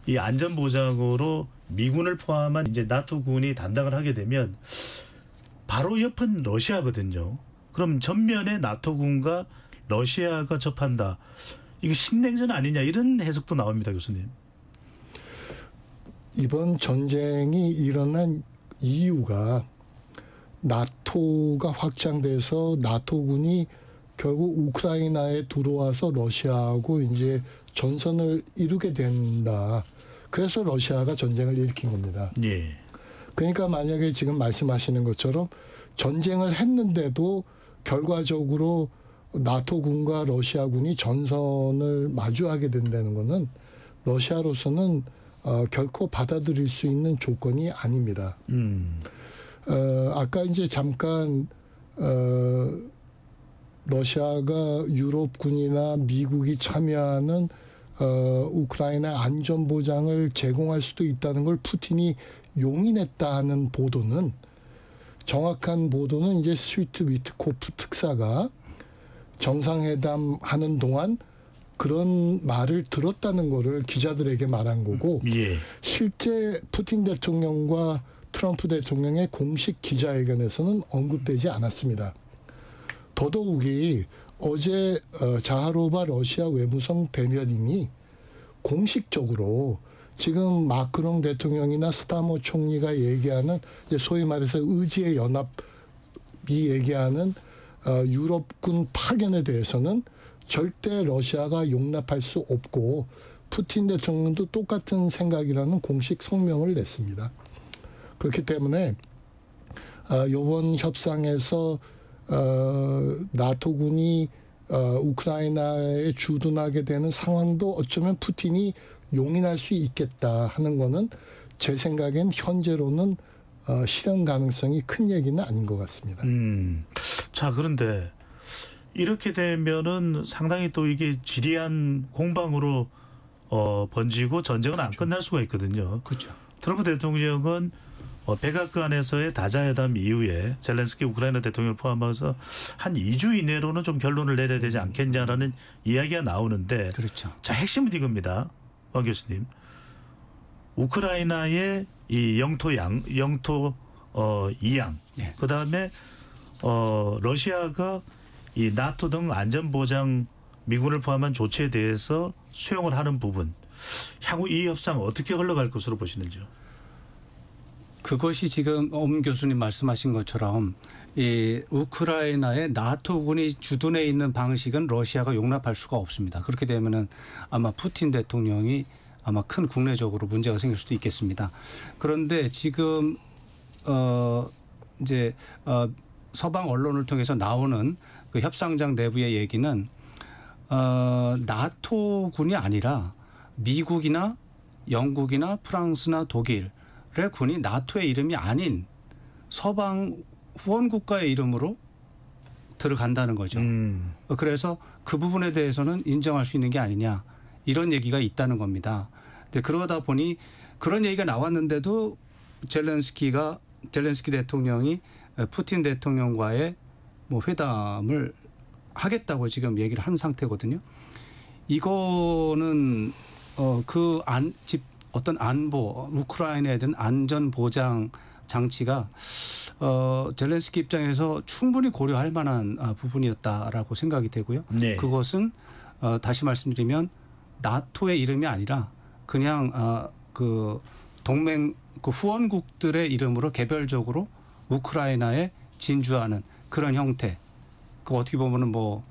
이 안전보장으로 미군을 포함한 이제 나토군이 담당을 하게 되면 바로 옆은 러시아거든요. 그럼 전면에 나토군과 러시아가 접한다. 이거 신냉전 아니냐 이런 해석도 나옵니다, 교수님. 이번 전쟁이 일어난 이유가 나토가 확장돼서 나토군이 결국 우크라이나에 들어와서 러시아하고 이제 전선을 이루게 된다. 그래서 러시아가 전쟁을 일으킨 겁니다. 예. 그러니까 만약에 지금 말씀하시는 것처럼 전쟁을 했는데도 결과적으로 나토군과 러시아군이 전선을 마주하게 된다는 것은 러시아로서는 결코 받아들일 수 있는 조건이 아닙니다. 아까 이제 잠깐 러시아가 유럽군이나 미국이 참여하는 우크라이나 안전보장을 제공할 수도 있다는 걸 푸틴이 용인했다는 보도는 정확한 보도는 이제 스위트 위트코프 특사가 정상회담 하는 동안 그런 말을 들었다는 거를 기자들에게 말한 거고 예. 실제 푸틴 대통령과 트럼프 대통령의 공식 기자회견에서는 언급되지 않았습니다. 더더욱이 어제 자하로바 러시아 외무성 대변인이 공식적으로 지금 마크롱 대통령이나 스타머 총리가 얘기하는 이제 소위 말해서 의지의 연합이 얘기하는 유럽군 파견에 대해서는 절대 러시아가 용납할 수 없고 푸틴 대통령도 똑같은 생각이라는 공식 성명을 냈습니다. 그렇기 때문에 이번 협상에서 나토군이 우크라이나에 주둔하게 되는 상황도 어쩌면 푸틴이 용인할 수 있겠다 하는 거는 제 생각엔 현재로는 실현 가능성이 큰 얘기는 아닌 것 같습니다. 자, 그런데 이렇게 되면은 상당히 또 이게 지리한 공방으로 번지고 전쟁은 안 끝날 수가 있거든요. 그렇죠. 트럼프 대통령은 백악관에서의 다자회담 이후에 젤렌스키 우크라이나 대통령을 포함해서 한 2주 이내로는 좀 결론을 내려야 되지 않겠냐라는 이야기가 나오는데, 그렇죠. 자, 핵심은 이겁니다. 왕 교수님. 우크라이나의 이 영토 이양, 네. 그다음에 러시아가 이 나토 등 안전보장 미군을 포함한 조치에 대해서 수용을 하는 부분, 향후 이 협상 어떻게 흘러갈 것으로 보시는지요? 그것이 지금 엄 교수님 말씀하신 것처럼 이 우크라이나의 나토군이 주둔해 있는 방식은 러시아가 용납할 수가 없습니다. 그렇게 되면은 아마 푸틴 대통령이 아마 큰 국내적으로 문제가 생길 수도 있겠습니다. 그런데 지금 이제 서방 언론을 통해서 나오는 그 협상장 내부의 얘기는 나토군이 아니라 미국이나 영국이나 프랑스나 독일의 군이 나토의 이름이 아닌 서방 후원 국가의 이름으로 들어간다는 거죠. 그래서 그 부분에 대해서는 인정할 수 있는 게 아니냐, 이런 얘기가 있다는 겁니다. 근데 그러다 보니 그런 얘기가 나왔는데도 젤렌스키 대통령이 푸틴 대통령과의 뭐 회담을 하겠다고 지금 얘기를 한 상태거든요. 이거는 어떤 안보, 우크라이나에 대한 안전 보장 장치가 젤렌스키 입장에서 충분히 고려할 만한 부분이었다라고 생각이 되고요. 네. 그것은 다시 말씀드리면 나토의 이름이 아니라 그냥 그 동맹 그 후원국들의 이름으로 개별적으로 우크라이나에 진주하는 그런 형태. 그 어떻게 보면은 뭐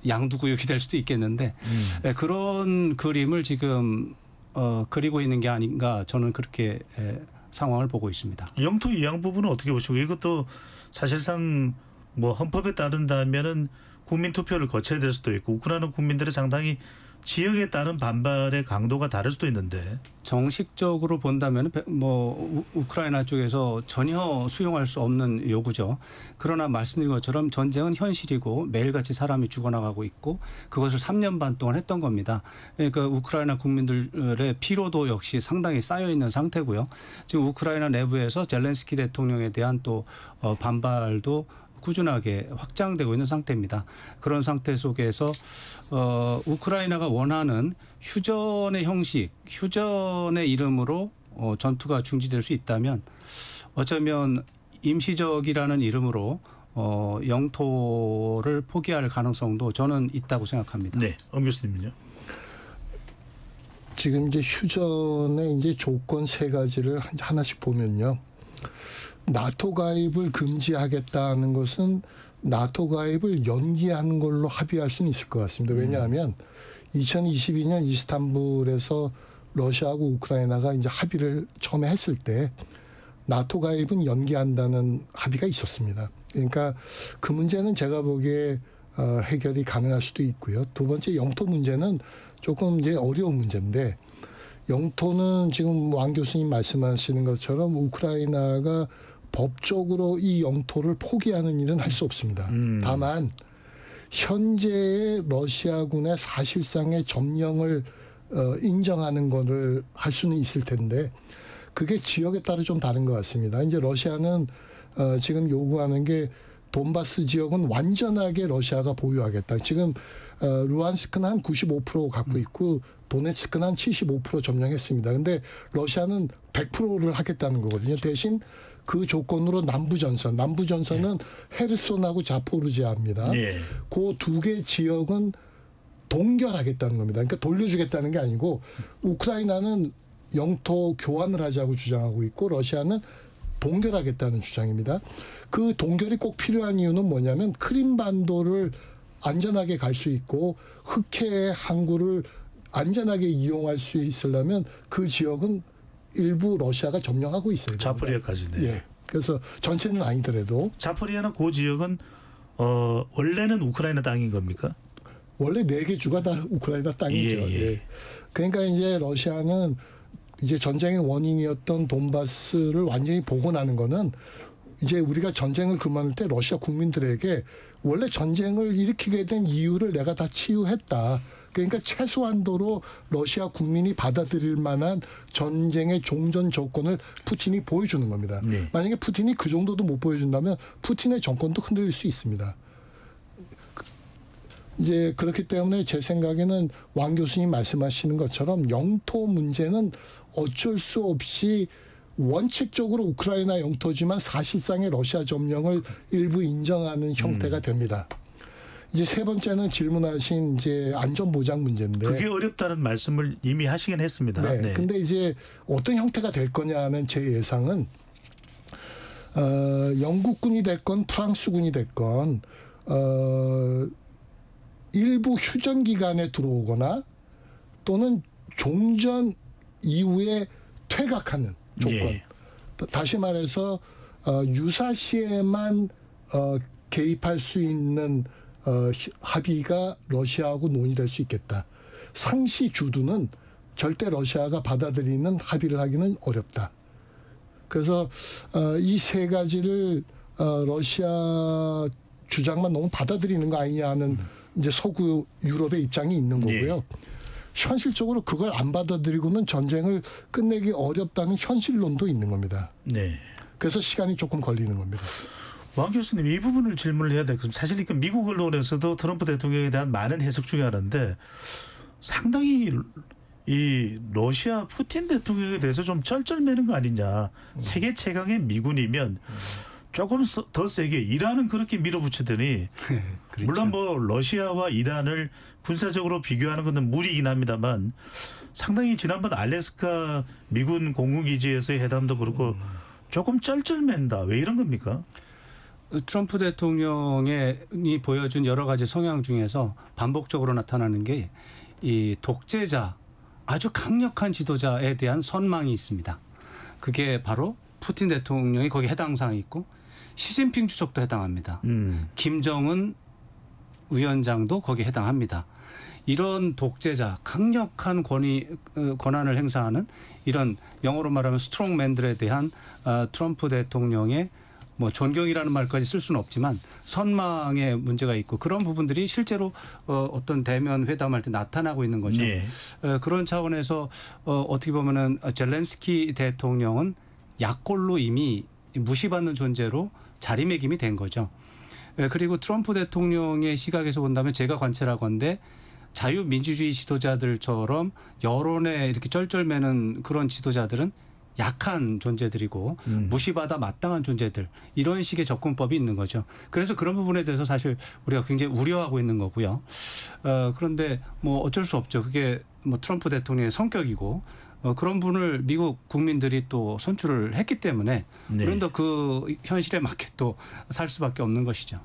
양두구역이 될 수도 있겠는데 그런 그림을 지금 그리고 있는 게 아닌가, 저는 그렇게 상황을 보고 있습니다. 영토 이양 부분은 어떻게 보시고, 이것도 사실상 뭐 헌법에 따른다면은 국민 투표를 거쳐야 될 수도 있고, 우크라이나 국민들의 상당히 지역에 따른 반발의 강도가 다를 수도 있는데, 정식적으로 본다면 뭐 우크라이나 쪽에서 전혀 수용할 수 없는 요구죠. 그러나 말씀드린 것처럼 전쟁은 현실이고 매일같이 사람이 죽어나가고 있고 그것을 3년 반 동안 했던 겁니다. 그러니까 우크라이나 국민들의 피로도 역시 상당히 쌓여 있는 상태고요. 지금 우크라이나 내부에서 젤렌스키 대통령에 대한 또 반발도 꾸준하게 확장되고 있는 상태입니다. 그런 상태 속에서 우크라이나가 원하는 휴전의 형식, 휴전의 이름으로 전투가 중지될 수 있다면 어쩌면 임시적이라는 이름으로 영토를 포기할 가능성도 저는 있다고 생각합니다. 네, 엄 교수님은요? 지금 이제 휴전의 이제 조건 3가지를 하나씩 보면요. 나토 가입을 금지하겠다는 것은 나토 가입을 연기하는 걸로 합의할 수는 있을 것 같습니다. 왜냐하면 2022년 이스탄불에서 러시아하고 우크라이나가 이제 합의를 처음에 했을 때 나토 가입은 연기한다는 합의가 있었습니다. 그러니까 그 문제는 제가 보기에 해결이 가능할 수도 있고요. 두 번째, 영토 문제는 조금 이제 어려운 문제인데, 영토는 지금 왕 교수님 말씀하시는 것처럼 우크라이나가 법적으로 이 영토를 포기하는 일은 할 수 없습니다. 다만 현재의 러시아군의 사실상의 점령을 인정하는 것을 할 수는 있을 텐데, 그게 지역에 따라 좀 다른 것 같습니다. 이제 러시아는 지금 요구하는 게 돈바스 지역은 완전하게 러시아가 보유하겠다. 지금 루안스크는 한 95% 갖고 있고 도네츠크는 한 75% 점령했습니다. 근데 러시아는 100%를 하겠다는 거거든요. 대신 그 조건으로 남부전선은 헤르손하고 자포르지아입니다. 네. 그 2개 지역은 동결하겠다는 겁니다. 그러니까 돌려주겠다는 게 아니고, 우크라이나는 영토 교환을 하자고 주장하고 있고 러시아는 동결하겠다는 주장입니다. 그 동결이 꼭 필요한 이유는 뭐냐면 크림반도를 안전하게 갈 수 있고 흑해 항구를 안전하게 이용할 수 있으려면 그 지역은 일부 러시아가 점령하고 있어요. 자포리아까지네. 예. 그래서 전체는 아니더라도 자포리아나 그 지역은 원래는 우크라이나 땅인 겁니까? 원래 4개 주가 다 우크라이나 땅이죠. 예. 그러니까 이제 러시아는 이제 전쟁의 원인이었던 돈바스를 완전히 복원하는 거는 이제 우리가 전쟁을 그만할 때 러시아 국민들에게 원래 전쟁을 일으키게 된 이유를 내가 다 치유했다. 그러니까 최소한도로 러시아 국민이 받아들일 만한 전쟁의 종전 조건을 푸틴이 보여주는 겁니다. 네. 만약에 푸틴이 그 정도도 못 보여준다면 푸틴의 정권도 흔들릴 수 있습니다. 이제 그렇기 때문에 제 생각에는 왕 교수님 말씀하시는 것처럼 영토 문제는 어쩔 수 없이 원칙적으로 우크라이나 영토지만 사실상의 러시아 점령을 일부 인정하는 형태가 됩니다. 이제 세 번째는 질문하신 이제 안전보장 문제인데 그게 어렵다는 말씀을 이미 하시긴 했습니다. 네. 네. 근데 이제 어떤 형태가 될 거냐는 제 예상은 영국군이 됐건 프랑스군이 됐건 일부 휴전 기간에 들어오거나 또는 종전 이후에 퇴각하는 조건. 예. 다시 말해서 유사시에만 개입할 수 있는 합의가 러시아하고 논의될 수 있겠다. 상시 주둔은 절대 러시아가 받아들이는 합의를 하기는 어렵다. 그래서 이 세 가지를 러시아 주장만 너무 받아들이는 거 아니냐 하는 이제 서구 유럽의 입장이 있는 거고요. 네. 현실적으로 그걸 안 받아들이고는 전쟁을 끝내기 어렵다는 현실론도 있는 겁니다. 네. 그래서 시간이 조금 걸리는 겁니다. 왕 교수님 이 부분을 질문을 해야 되고 사실 미국 언론에서도 트럼프 대통령에 대한 많은 해석 중에 하나인데 상당히 이 러시아 푸틴 대통령에 대해서 좀 쩔쩔매는 거 아니냐. 세계 최강의 미군이면 조금 더 세게 이란은 그렇게 밀어붙이더니 그렇죠. 물론 뭐 러시아와 이란을 군사적으로 비교하는 것은 무리이긴 합니다만 상당히 지난번 알래스카 미군 공군기지에서의 회담도 그렇고 조금 쩔쩔맨다. 왜 이런 겁니까? 트럼프 대통령이 보여준 여러 가지 성향 중에서 반복적으로 나타나는 게 이 독재자 아주 강력한 지도자에 대한 선망이 있습니다. 그게 바로 푸틴 대통령이 거기에 해당 사항이 있고 시진핑 주석도 해당합니다. 김정은 위원장도 거기에 해당합니다. 이런 독재자, 강력한 권한을 행사하는 이런 영어로 말하면 스트롱맨들에 대한 트럼프 대통령의 뭐 존경이라는 말까지 쓸 수는 없지만 선망의 문제가 있고 그런 부분들이 실제로 어떤 대면 회담할 때 나타나고 있는 거죠. 네. 그런 차원에서 어떻게 보면은 젤렌스키 대통령은 약골로 이미 무시받는 존재로 자리매김이 된 거죠. 그리고 트럼프 대통령의 시각에서 본다면 제가 관찰하건대 자유민주주의 지도자들처럼 여론에 이렇게 쩔쩔매는 그런 지도자들은 약한 존재들이고 무시받아 마땅한 존재들 이런 식의 접근법이 있는 거죠. 그래서 그런 부분에 대해서 사실 우리가 굉장히 우려하고 있는 거고요. 그런데 뭐 어쩔 수 없죠. 그게 뭐 트럼프 대통령의 성격이고 그런 분을 미국 국민들이 또 선출을 했기 때문에 네. 우리는 또 그 현실에 맞게 또 살 수밖에 없는 것이죠.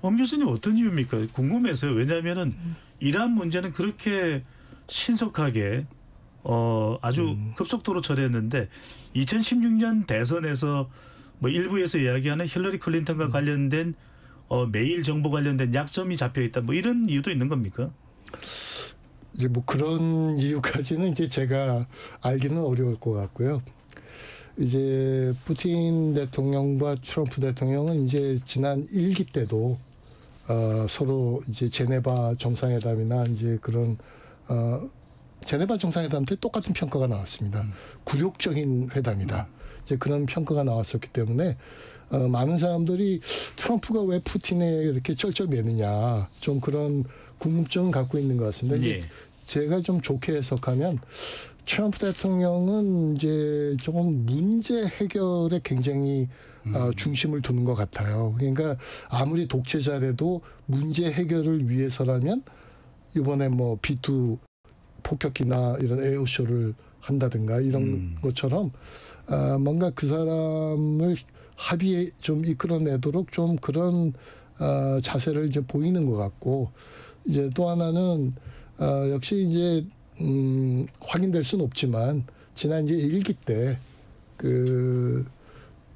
엄 교수님 어떤 이유입니까? 궁금해서요. 왜냐하면은 이란 문제는 그렇게 신속하게 아주 급속도로 처리했는데 2016년 대선에서 뭐 일부에서 이야기하는 힐러리 클린턴과 관련된 메일 정보 관련된 약점이 잡혀 있다. 뭐 이런 이유도 있는 겁니까? 이제 뭐 그런 이유까지는 이제 제가 알기는 어려울 것 같고요. 이제 푸틴 대통령과 트럼프 대통령은 이제 지난 1기 때도 서로 이제 제네바 정상회담이나 이제 그런 제네바 정상회담 때 똑같은 평가가 나왔습니다. 굴욕적인 회담이다. 이제 그런 평가가 나왔었기 때문에 많은 사람들이 트럼프가 왜 푸틴에 이렇게 쩔쩔매느냐 좀 그런 궁금증을 갖고 있는 것 같습니다. 예. 제가 좀 좋게 해석하면 트럼프 대통령은 이제 조금 문제 해결에 굉장히 중심을 두는 것 같아요. 그러니까 아무리 독재자라도 문제 해결을 위해서라면 이번에 뭐 B2 폭격기나 이런 에어쇼를 한다든가 이런 것처럼 뭔가 그 사람을 합의에 좀 이끌어내도록 좀 그런 자세를 이제 보이는 것 같고, 이제 또 하나는 역시 이제 확인될 수는 없지만 지난 이제 일기 때 그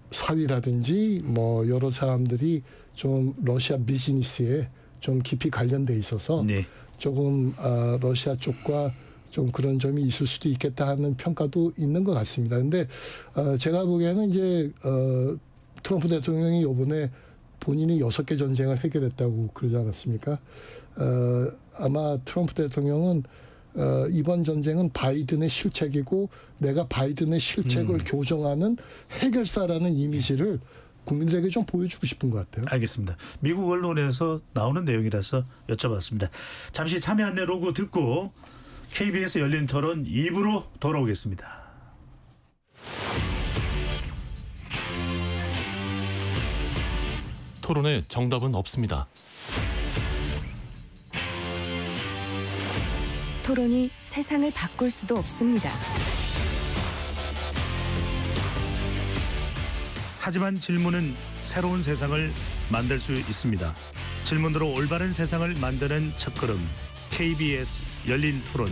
사위라든지 뭐 여러 사람들이 좀 러시아 비즈니스에 좀 깊이 관련돼 있어서 네. 조금 러시아 쪽과 좀 그런 점이 있을 수도 있겠다 하는 평가도 있는 것 같습니다. 근데 제가 보기에는 이제 트럼프 대통령이 이번에 본인이 6개 전쟁을 해결했다고 그러지 않았습니까? 아마 트럼프 대통령은 이번 전쟁은 바이든의 실책이고 내가 바이든의 실책을 교정하는 해결사라는 이미지를 국민들에게 좀 보여주고 싶은 것 같아요. 알겠습니다. 미국 언론에서 나오는 내용이라서 여쭤봤습니다. 잠시 참여 안내 로고 듣고 KBS 열린 토론 2부로 돌아오겠습니다. 토론에 정답은 없습니다. 토론이 세상을 바꿀 수도 없습니다. 하지만 질문은 새로운 세상을 만들 수 있습니다. 질문으로 올바른 세상을 만드는 첫걸음, KBS 열린 토론.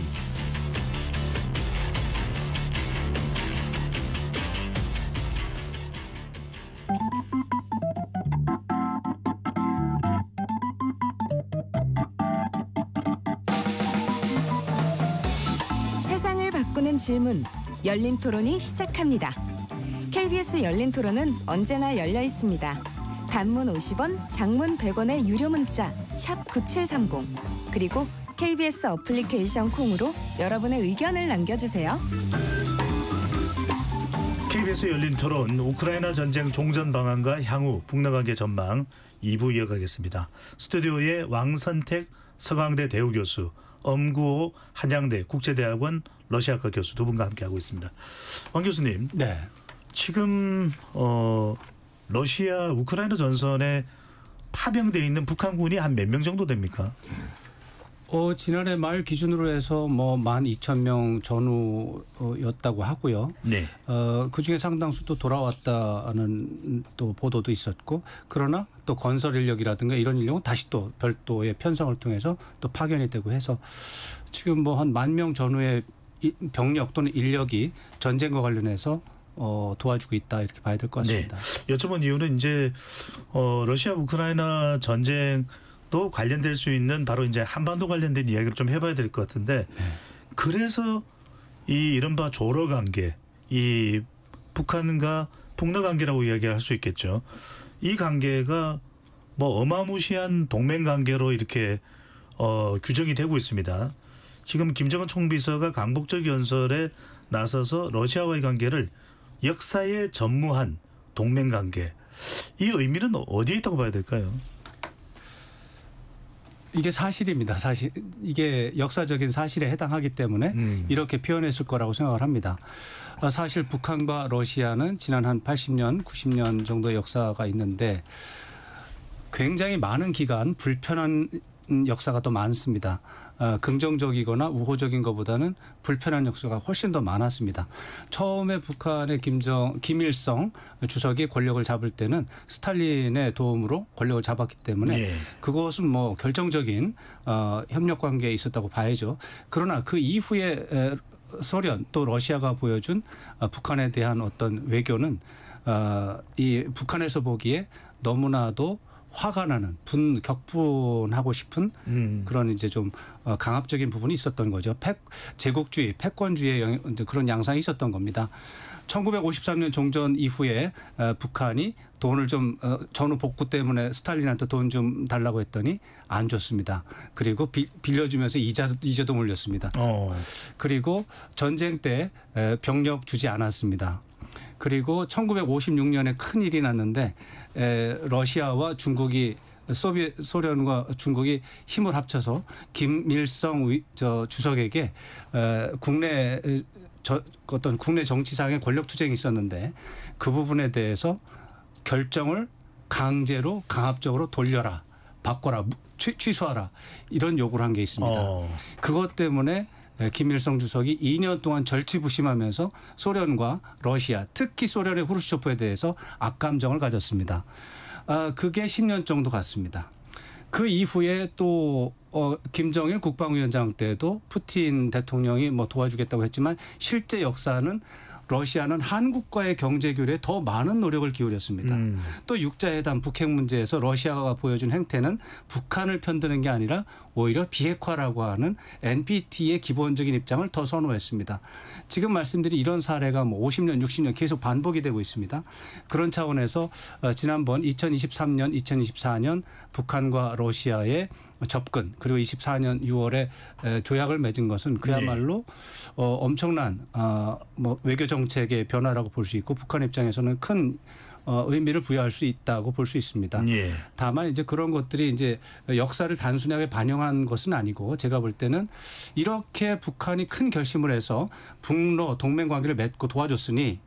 세상을 바꾸는 질문, 열린 토론이 시작합니다. KBS 열린 토론은 언제나 열려 있습니다. 단문 50원, 장문 100원의 유료 문자 샵 9730, 그리고 KBS 어플리케이션 콩으로 여러분의 의견을 남겨주세요. KBS 열린 토론, 우크라이나 전쟁 종전 방안과 향후 북러관계 전망 2부 이어가겠습니다. 스튜디오에 왕선택 서강대 대우교수, 엄구호 한양대 국제대학원 러시아과 교수 두 분과 함께하고 있습니다. 왕 교수님, 네. 지금 러시아 우크라이나 전선에 파병되어 있는 북한군이 한 몇 명 정도 됩니까? 지난해 말 기준으로 해서 뭐 12,000명 전후였다고 하고요. 네. 그중에 상당수 또 돌아왔다는 또 보도도 있었고, 그러나 또 건설 인력이라든가 이런 인력은 다시 또 별도의 편성을 통해서 또 파견이 되고 해서 지금 뭐 한 10,000명 전후의 병력 또는 인력이 전쟁과 관련해서 도와주고 있다, 이렇게 봐야 될 것 같습니다. 네. 여쭤본 이유는 이제 러시아 우크라이나 전쟁도 관련될 수 있는 바로 이제 한반도 관련된 이야기를 좀 해봐야 될 것 같은데, 네. 그래서 이 이른바 조러 관계, 이 북한과 북러 관계라고 이야기를 할 수 있겠죠. 이 관계가 뭐 어마무시한 동맹 관계로 이렇게 규정이 되고 있습니다. 지금 김정은 총비서가 강복적 연설에 나서서 러시아와의 관계를 역사에 전무한 동맹 관계, 이 의미는 어디에 있다고 봐야 될까요? 이게 사실입니다. 사실 이게 역사적인 사실에 해당하기 때문에 이렇게 표현했을 거라고 생각을 합니다. 사실 북한과 러시아는 지난 한 80년, 90년 정도의 역사가 있는데 굉장히 많은 기간 불편한 역사가 더 많습니다. 긍정적이거나 우호적인 것보다는 불편한 역사가 훨씬 더 많았습니다. 처음에 북한의 김일성 주석이 권력을 잡을 때는 스탈린의 도움으로 권력을 잡았기 때문에 네. 그것은 뭐 결정적인 협력 관계에 있었다고 봐야죠. 그러나 그 이후에 소련 또 러시아가 보여준 북한에 대한 어떤 외교는 이 북한에서 보기에 너무나도 화가 나는 격분하고 싶은 그런 이제 좀 강압적인 부분이 있었던 거죠. 제국주의, 패권주의의 그런 양상이 있었던 겁니다. 1953년 종전 이후에 북한이 돈을 좀 전후 복구 때문에 스탈린한테 돈 좀 달라고 했더니 안 줬습니다. 그리고 빌려주면서 이자도 물렸습니다. 그리고 전쟁 때 병력 주지 않았습니다. 그리고 1956년에 큰 일이 났는데 러시아와 중국이 소련과 중국이 힘을 합쳐서 김일성 주석에게 어떤 국내 정치상의 권력 투쟁이 있었는데 그 부분에 대해서 결정을 강제로 강압적으로 돌려라, 바꿔라, 취소하라, 이런 요구를 한 게 있습니다. 그것 때문에 김일성 주석이 2년 동안 절치부심하면서 소련과 러시아, 특히 소련의 후르시초프에 대해서 악감정을 가졌습니다. 그게 10년 정도 갔습니다. 그 이후에 또 김정일 국방위원장 때도 푸틴 대통령이 뭐 도와주겠다고 했지만 실제 역사는 러시아는 한국과의 경제 교류에 더 많은 노력을 기울였습니다. 또 육자회담 북핵 문제에서 러시아가 보여준 행태는 북한을 편드는 게 아니라 오히려 비핵화라고 하는 NPT의 기본적인 입장을 더 선호했습니다. 지금 말씀드린 이런 사례가 뭐 50년, 60년 계속 반복이 되고 있습니다. 그런 차원에서 지난번 2023년, 2024년 북한과 러시아의 접근 그리고 24년 6월에 조약을 맺은 것은 그야말로 엄청난 뭐 외교 정책의 변화라고 볼 수 있고 북한 입장에서는 큰 의미를 부여할 수 있다고 볼 수 있습니다. 예. 다만 이제 그런 것들이 이제 역사를 단순하게 반영한 것은 아니고 제가 볼 때는 이렇게 북한이 큰 결심을 해서 북러 동맹 관계를 맺고 도와줬으니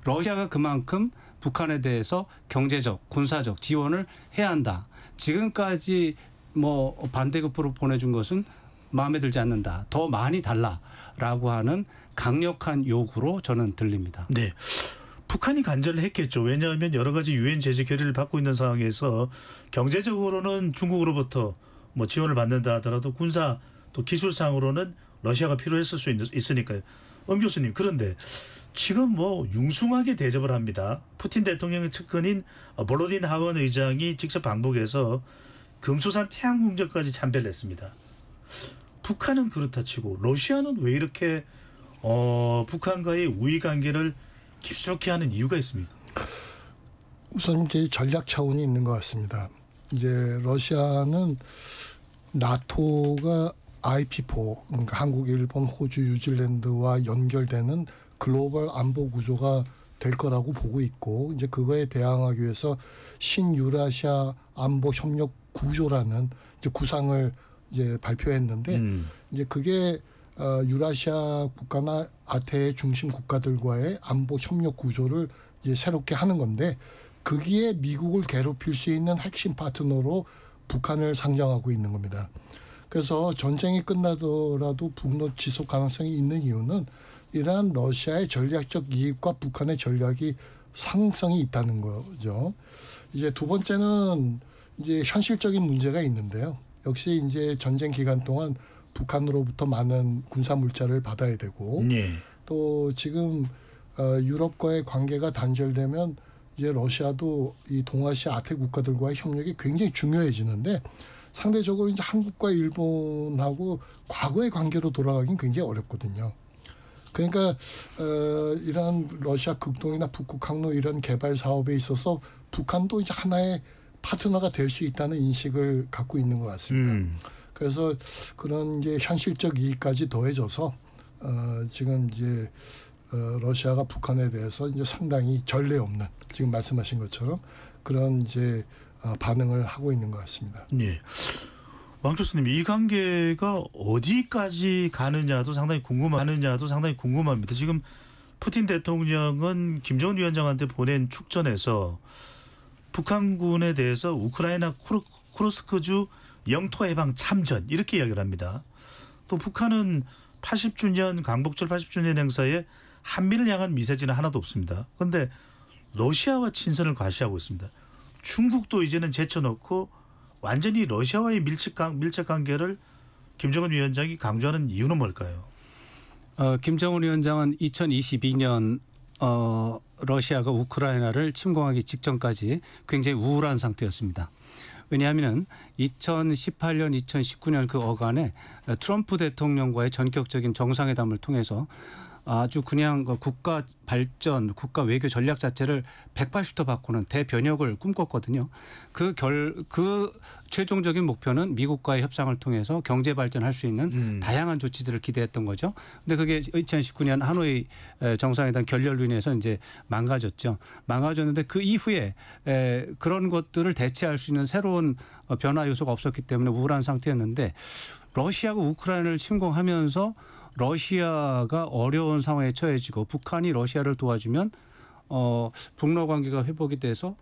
러시아가 그만큼 북한에 대해서 경제적, 군사적 지원을 해야 한다. 지금까지 뭐 반대급부로 보내준 것은 마음에 들지 않는다. 더 많이 달라라고 하는 강력한 요구로 저는 들립니다. 네. 북한이 간절을 했겠죠. 왜냐하면 여러 가지 유엔 제재 결의를 받고 있는 상황에서 경제적으로는 중국으로부터 뭐 지원을 받는다 하더라도 군사 또 기술상으로는 러시아가 필요했을 수 있으니까요. 엄 교수님, 그런데 지금 뭐 융숭하게 대접을 합니다. 푸틴 대통령의 측근인 볼로딘 하원 의장이 직접 방북해서 금수산 태양궁전까지 참배를 했습니다. 북한은 그렇다 치고 러시아는 왜 이렇게 북한과의 우위 관계를 깊숙이 하는 이유가 있습니까? 우선 이제 전략 차원이 있는 것 같습니다. 이제 러시아는 나토가 IP4, 그러니까 한국, 일본, 호주, 뉴질랜드와 연결되는 글로벌 안보 구조가 될 거라고 보고 있고, 이제 그거에 대항하기 위해서 신유라시아 안보 협력 구조라는 이제 구상을 이제 발표했는데, 이제 그게 유라시아 국가나 아태의 중심 국가들과의 안보 협력 구조를 이제 새롭게 하는 건데, 거기에 미국을 괴롭힐 수 있는 핵심 파트너로 북한을 상정하고 있는 겁니다. 그래서 전쟁이 끝나더라도 북러 지속 가능성이 있는 이유는 이러한 러시아의 전략적 이익과 북한의 전략이 상성이 있다는 거죠. 이제 두 번째는 이제 현실적인 문제가 있는데요. 역시 이제 전쟁 기간 동안 북한으로부터 많은 군사 물자를 받아야 되고, 또 지금 유럽과의 관계가 단절되면 이제 러시아도 이 동아시아 아태 국가들과의 협력이 굉장히 중요해지는데, 상대적으로 이제 한국과 일본하고 과거의 관계로 돌아가긴 굉장히 어렵거든요. 그러니까 이런 러시아 극동이나 북극 항로 이런 개발 사업에 있어서 북한도 이제 하나의 파트너가 될 수 있다는 인식을 갖고 있는 것 같습니다. 그래서 그런 이제 현실적 이익까지 더해져서 지금 이제 러시아가 북한에 대해서 이제 상당히 전례 없는, 지금 말씀하신 것처럼 그런 이제 반응을 하고 있는 것 같습니다. 네. 왕 교수님, 이 관계가 어디까지 가느냐도 상당히 궁금합니다. 지금 푸틴 대통령은 김정은 위원장한테 보낸 축전에서 북한군에 대해서 우크라이나 쿠르스크주 영토 해방 참전 이렇게 이야기를 합니다. 또 북한은 80주년 광복절 80주년 행사에 한미를 향한 메시지는 하나도 없습니다. 그런데 러시아와 친선을 과시하고 있습니다. 중국도 이제는 제쳐놓고 완전히 러시아와의 밀접 관계를 김정은 위원장이 강조하는 이유는 뭘까요? 김정은 위원장은 2022년 러시아가 우크라이나를 침공하기 직전까지 굉장히 우울한 상태였습니다. 왜냐하면 2018년, 2019년 그 어간에 트럼프 대통령과의 전격적인 정상회담을 통해서 아주 그냥 국가 발전, 국가 외교 전략 자체를 180도 바꾸는 대변혁을 꿈꿨거든요. 그 최종적인 목표는 미국과의 협상을 통해서 경제 발전할 수 있는 다양한 조치들을 기대했던 거죠. 근데 그게 2019년 하노이 정상회담 결렬로 인해서 이제 망가졌죠. 망가졌는데 그 이후에 그런 것들을 대체할 수 있는 새로운 변화 요소가 없었기 때문에 우울한 상태였는데, 러시아가 우크라이나를 침공하면서 러시아가 어려운 상황에 처해지고 북한이 러시아를 도와주면 북러 관계가 회복이 돼서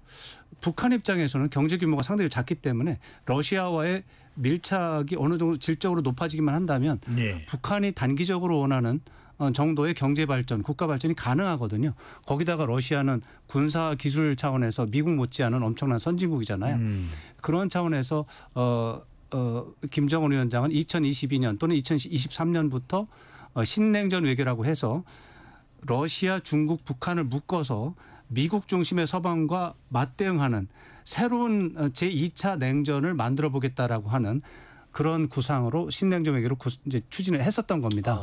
북한 입장에서는 경제 규모가 상당히 작기 때문에 러시아와의 밀착이 어느 정도 질적으로 높아지기만 한다면 예. 북한이 단기적으로 원하는 정도의 경제 발전, 국가 발전이 가능하거든요. 거기다가 러시아는 군사 기술 차원에서 미국 못지않은 엄청난 선진국이잖아요. 그런 차원에서 김정은 위원장은 2022년 또는 2023년부터 신냉전 외교라고 해서 러시아, 중국, 북한을 묶어서 미국 중심의 서방과 맞대응하는 새로운 제2차 냉전을 만들어 보겠다라고 하는 그런 구상으로 신냉전 외교를 이제 추진을 했었던 겁니다.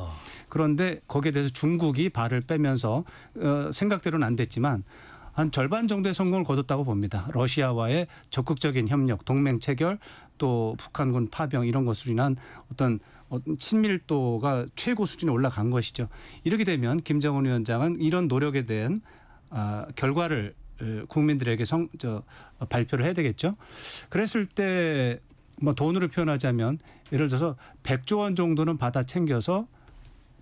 그런데 거기에 대해서 중국이 발을 빼면서 생각대로는 안 됐지만 한 절반 정도의 성공을 거뒀다고 봅니다. 러시아와의 적극적인 협력, 동맹 체결, 또 북한군 파병 이런 것으로 인한 어떤 친밀도가 최고 수준에 올라간 것이죠. 이렇게 되면 김정은 위원장은 이런 노력에 대한 결과를 국민들에게 발표를 해야 되겠죠. 그랬을 때 뭐 돈으로 표현하자면 예를 들어서 100조 원 정도는 받아 챙겨서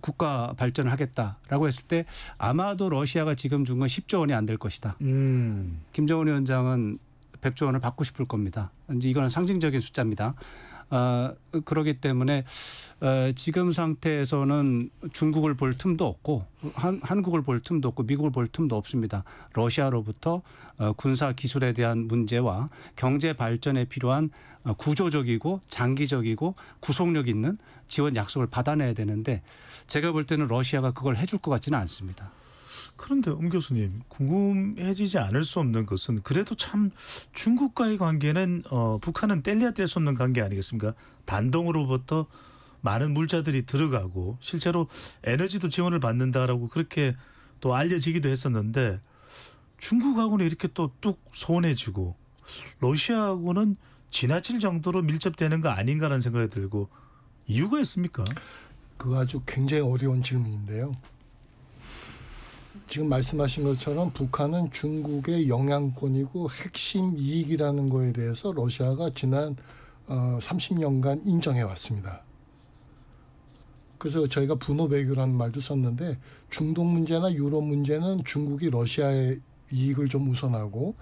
국가 발전을 하겠다라고 했을 때 아마도 러시아가 지금 준 건 10조 원이 안 될 것이다. 김정은 위원장은 100조 원을 받고 싶을 겁니다. 이제 이거는 상징적인 숫자입니다. 그렇기 때문에 지금 상태에서는 중국을 볼 틈도 없고 한국을 볼 틈도 없고 미국을 볼 틈도 없습니다. 러시아로부터 군사 기술에 대한 문제와 경제 발전에 필요한 구조적이고 장기적이고 구속력 있는 지원 약속을 받아내야 되는데 제가 볼 때는 러시아가 그걸 해줄 것 같지는 않습니다. 그런데 교수님 궁금해지지 않을 수 없는 것은 그래도 참 중국과의 관계는 북한은 뗄래야 뗄 수 없는 관계 아니겠습니까? 단동으로부터 많은 물자들이 들어가고 실제로 에너지도 지원을 받는다라고 그렇게 또 알려지기도 했었는데 중국하고는 이렇게 또 뚝 소원해지고 러시아하고는 지나칠 정도로 밀접되는 거 아닌가라는 생각이 들고 이유가 있습니까? 그거 아주 굉장히 어려운 질문인데요. 지금 말씀하신 것처럼 북한은 중국의 영향권이고 핵심 이익이라는 거에 대해서 러시아가 지난 30년간 인정해 왔습니다. 그래서 저희가 분호 외교라는 말도 썼는데 중동 문제나 유럽 문제는 중국이 러시아의 이익을 좀 우선하고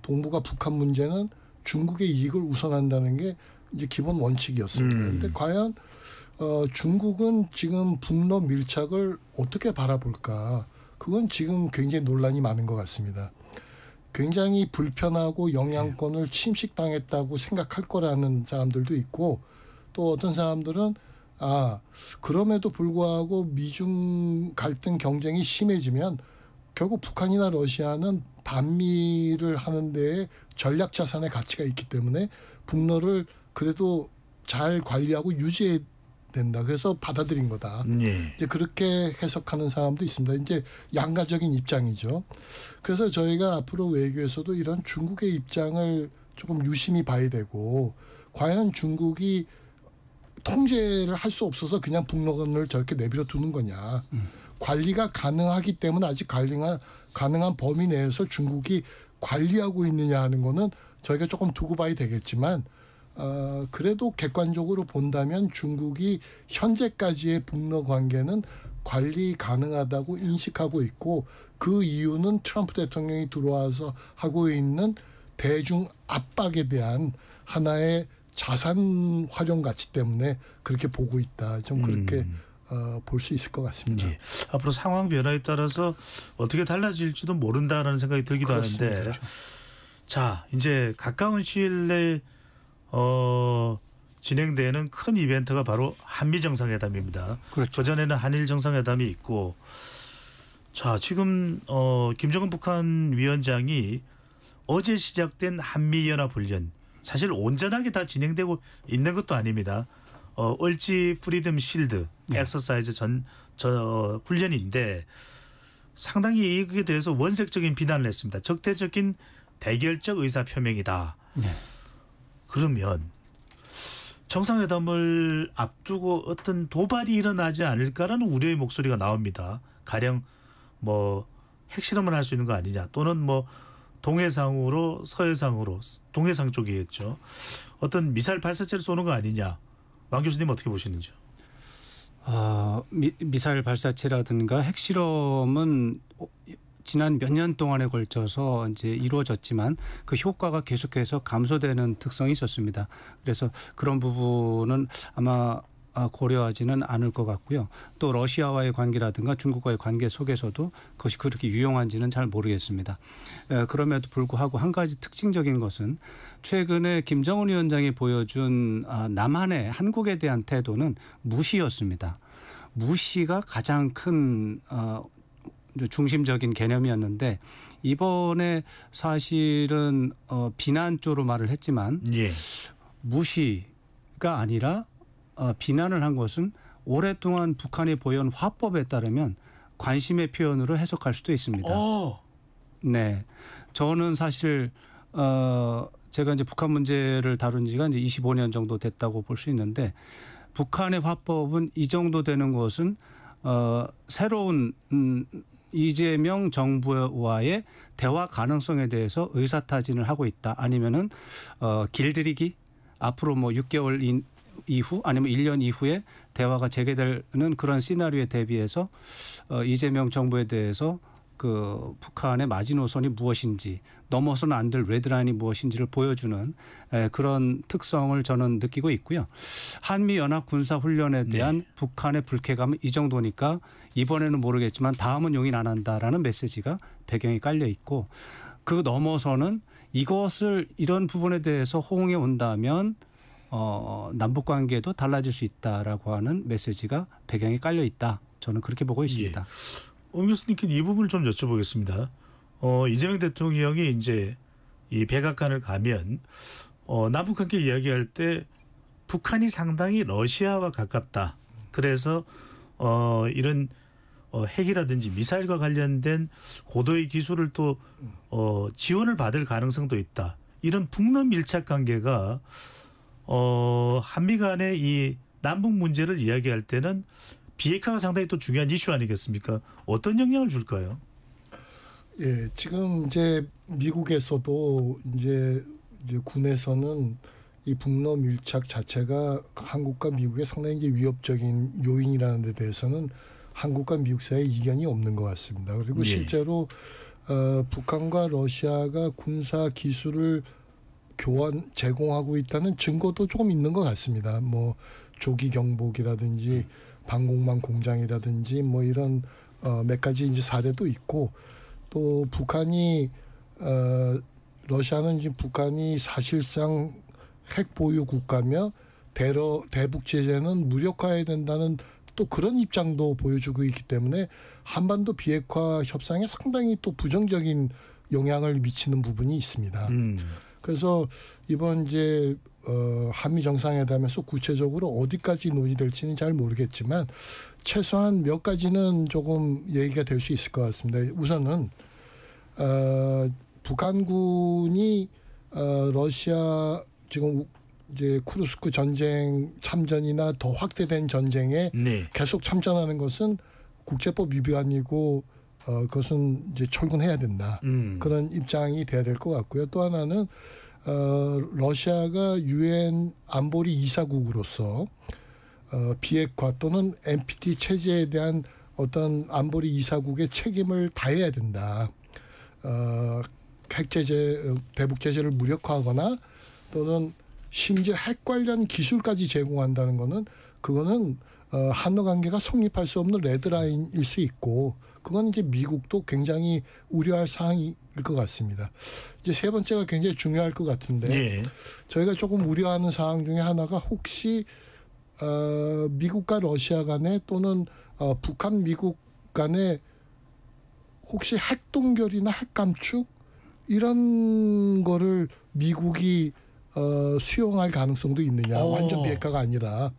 동북아 북한 문제는 중국의 이익을 우선한다는 게 이제 기본 원칙이었습니다. 그런데 과연 중국은 지금 북러 밀착을 어떻게 바라볼까? 그건 지금 굉장히 논란이 많은 것 같습니다. 굉장히 불편하고 영향권을 침식당했다고 생각할 거라는 사람들도 있고 또 어떤 사람들은 그럼에도 불구하고 미중 갈등 경쟁이 심해지면 결국 북한이나 러시아는 반미를 하는 데에 전략 자산의 가치가 있기 때문에 북러를 그래도 잘 관리하고 유지해야 된다. 그래서 받아들인 거다. 이제 그렇게 해석하는 사람도 있습니다. 이제 양가적인 입장이죠. 그래서 저희가 앞으로 외교에서도 이런 중국의 입장을 조금 유심히 봐야 되고 과연 중국이 통제를 할 수 없어서 그냥 북러를 저렇게 내버려 두는 거냐. 관리가 가능하기 때문에 아직 가능한 범위 내에서 중국이 관리하고 있느냐 하는 거는 저희가 조금 두고 봐야 되겠지만 그래도 객관적으로 본다면 중국이 현재까지의 북러 관계는 관리 가능하다고 인식하고 있고 그 이유는 트럼프 대통령이 들어와서 하고 있는 대중 압박에 대한 하나의 자산 활용 가치 때문에 그렇게 보고 있다. 좀 그렇게 볼 수 있을 것 같습니다. 예. 앞으로 상황 변화에 따라서 어떻게 달라질지도 모른다라는 생각이 들기도 그렇습니다. 하는데 그렇죠. 자 이제 가까운 시일 내에 진행되는 큰 이벤트가 바로 한미 정상회담입니다. 그렇죠. 그전에는 한일 정상회담이 있고 자 지금 김정은 북한 위원장이 어제 시작된 한미연합훈련 사실 온전하게 다 진행되고 있는 것도 아닙니다. 얼지 프리덤 실드 엑서사이즈 훈련인데 상당히 이에 대해서 원색적인 비난을 했습니다. 적대적인 대결적 의사표명이다. 그러면 정상회담을 앞두고 어떤 도발이 일어나지 않을까라는 우려의 목소리가 나옵니다. 가령 뭐 핵실험을 할 수 있는 거 아니냐 또는 뭐 동해상으로 서해상으로 동해상 쪽이겠죠. 어떤 미사일 발사체를 쏘는 거 아니냐. 왕 교수님 어떻게 보시는지요? 미사일 발사체라든가 핵실험은 지난 몇 년 동안에 걸쳐서 이제 이루어졌지만 그 효과가 계속해서 감소되는 특성이 있었습니다. 그래서 그런 부분은 아마 고려하지는 않을 것 같고요. 또 러시아와의 관계라든가 중국과의 관계 속에서도 그것이 그렇게 유용한지는 잘 모르겠습니다. 그럼에도 불구하고 한 가지 특징적인 것은 최근에 김정은 위원장이 보여준 남한의 한국에 대한 태도는 무시였습니다. 무시가 가장 큰 중심적인 개념이었는데 이번에 사실은 비난 쪽으로 말을 했지만 예. 무시가 아니라 비난을 한 것은 오랫동안 북한이 보여온 화법에 따르면 관심의 표현으로 해석할 수도 있습니다. 네, 저는 사실 제가 이제 북한 문제를 다룬 지가 이제 25년 정도 됐다고 볼 수 있는데 북한의 화법은 이 정도 되는 것은 새로운 이재명 정부와의 대화 가능성에 대해서 의사타진을 하고 있다. 아니면은 길들이기 앞으로 뭐 6개월 이후 아니면 1년 이후에 대화가 재개되는 그런 시나리오에 대비해서 이재명 정부에 대해서 그 북한의 마지노선이 무엇인지 넘어서는 안 될 레드라인이 무엇인지를 보여주는 그런 특성을 저는 느끼고 있고요. 한미연합군사훈련에 대한 북한의 불쾌감은 이 정도니까 이번에는 모르겠지만 다음은 용인 안 한다라는 메시지가 배경에 깔려 있고 그 넘어서는 이것을 이런 부분에 대해서 호응해 온다면 남북관계도 달라질 수 있다라고 하는 메시지가 배경에 깔려 있다. 저는 그렇게 보고 있습니다. 옹 교수님께 이 부분을 좀 여쭤보겠습니다. 이재명 대통령이 이제 이 백악관을 가면 남북관계 이야기할 때 북한이 상당히 러시아와 가깝다. 그래서 이런 핵이라든지 미사일과 관련된 고도의 기술을 또 지원을 받을 가능성도 있다. 이런 북러 밀착 관계가 한미 간의 이 남북 문제를 이야기할 때는 비핵화가 상당히 또 중요한 이슈 아니겠습니까? 어떤 영향을 줄까요? 예, 지금 이제 미국에서도 이제 군에서는 이 북러 밀착 자체가 한국과 미국의 상당히 이제 위협적인 요인이라는 데 대해서는 한국과 미국 사이에 이견이 없는 것 같습니다. 그리고 실제로 북한과 러시아가 군사 기술을 제공하고 있다는 증거도 조금 있는 것 같습니다. 뭐 조기 경보기라든지 방공망 공장이라든지 뭐 이런 몇 가지 이제 사례도 있고 또 북한이 러시아는 지금 북한이 사실상 핵 보유 국가며 대북 제재는 무력화해야 된다는 또 그런 입장도 보여주고 있기 때문에 한반도 비핵화 협상에 상당히 또 부정적인 영향을 미치는 부분이 있습니다. 그래서 이번 이제 한미 정상회담에서 구체적으로 어디까지 논의될지는 잘 모르겠지만 최소한 몇 가지는 조금 얘기가 될 수 있을 것 같습니다. 우선은 북한군이 러시아 지금 이제 쿠르스크 전쟁 참전이나 더 확대된 전쟁에 계속 참전하는 것은 국제법 위반이고 그것은 이제 철군해야 된다. 그런 입장이 돼야 될 것 같고요. 또 하나는 러시아가 유엔 안보리 이사국으로서 비핵화 또는 NPT 체제에 대한 어떤 안보리 이사국의 책임을 다해야 된다. 핵 제재, 대북 제재를 무력화하거나 또는 심지어 핵 관련 기술까지 제공한다는 거는 그거는 한러 관계가 성립할 수 없는 레드라인일 수 있고 그건 이제 미국도 굉장히 우려할 사항일 것 같습니다. 이제 세 번째가 굉장히 중요할 것 같은데 저희가 조금 우려하는 사항 중에 하나가 혹시 미국과 러시아 간에 또는 북한 미국 간에 혹시 핵 동결이나 핵 감축 이런 거를 미국이 수용할 가능성도 있느냐. 완전 비핵화가 아니라.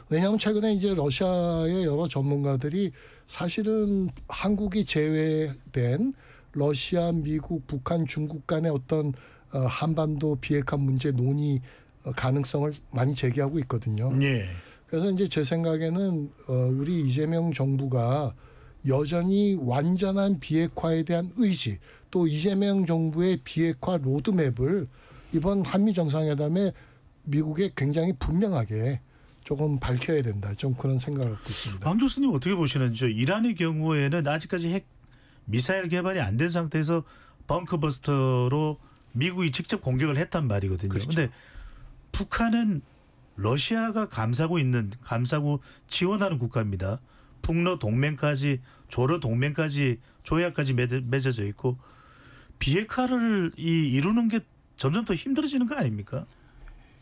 왜냐하면 최근에 이제 러시아의 여러 전문가들이 사실은 한국이 제외된 러시아, 미국, 북한, 중국 간의 어떤 한반도 비핵화 문제 논의 가능성을 많이 제기하고 있거든요. 그래서 이제 제 생각에는 우리 이재명 정부가 여전히 완전한 비핵화에 대한 의지 또 이재명 정부의 비핵화 로드맵을 이번 한미 정상회담에 미국에 굉장히 분명하게 조금 밝혀야 된다. 좀 그런 생각을 갖고 있습니다. 강 교수님 어떻게 보시는지요? 이란의 경우에는 아직까지 핵 미사일 개발이 안 된 상태에서 벙커버스터로 미국이 직접 공격을 했단 말이거든요. 그런데 그렇죠. 북한은 러시아가 감싸고 지원하는 국가입니다. 북러 동맹까지 조러 동맹까지 조약까지 맺어져 있고 비핵화를 이루는 게 점점 더 힘들어지는 거 아닙니까?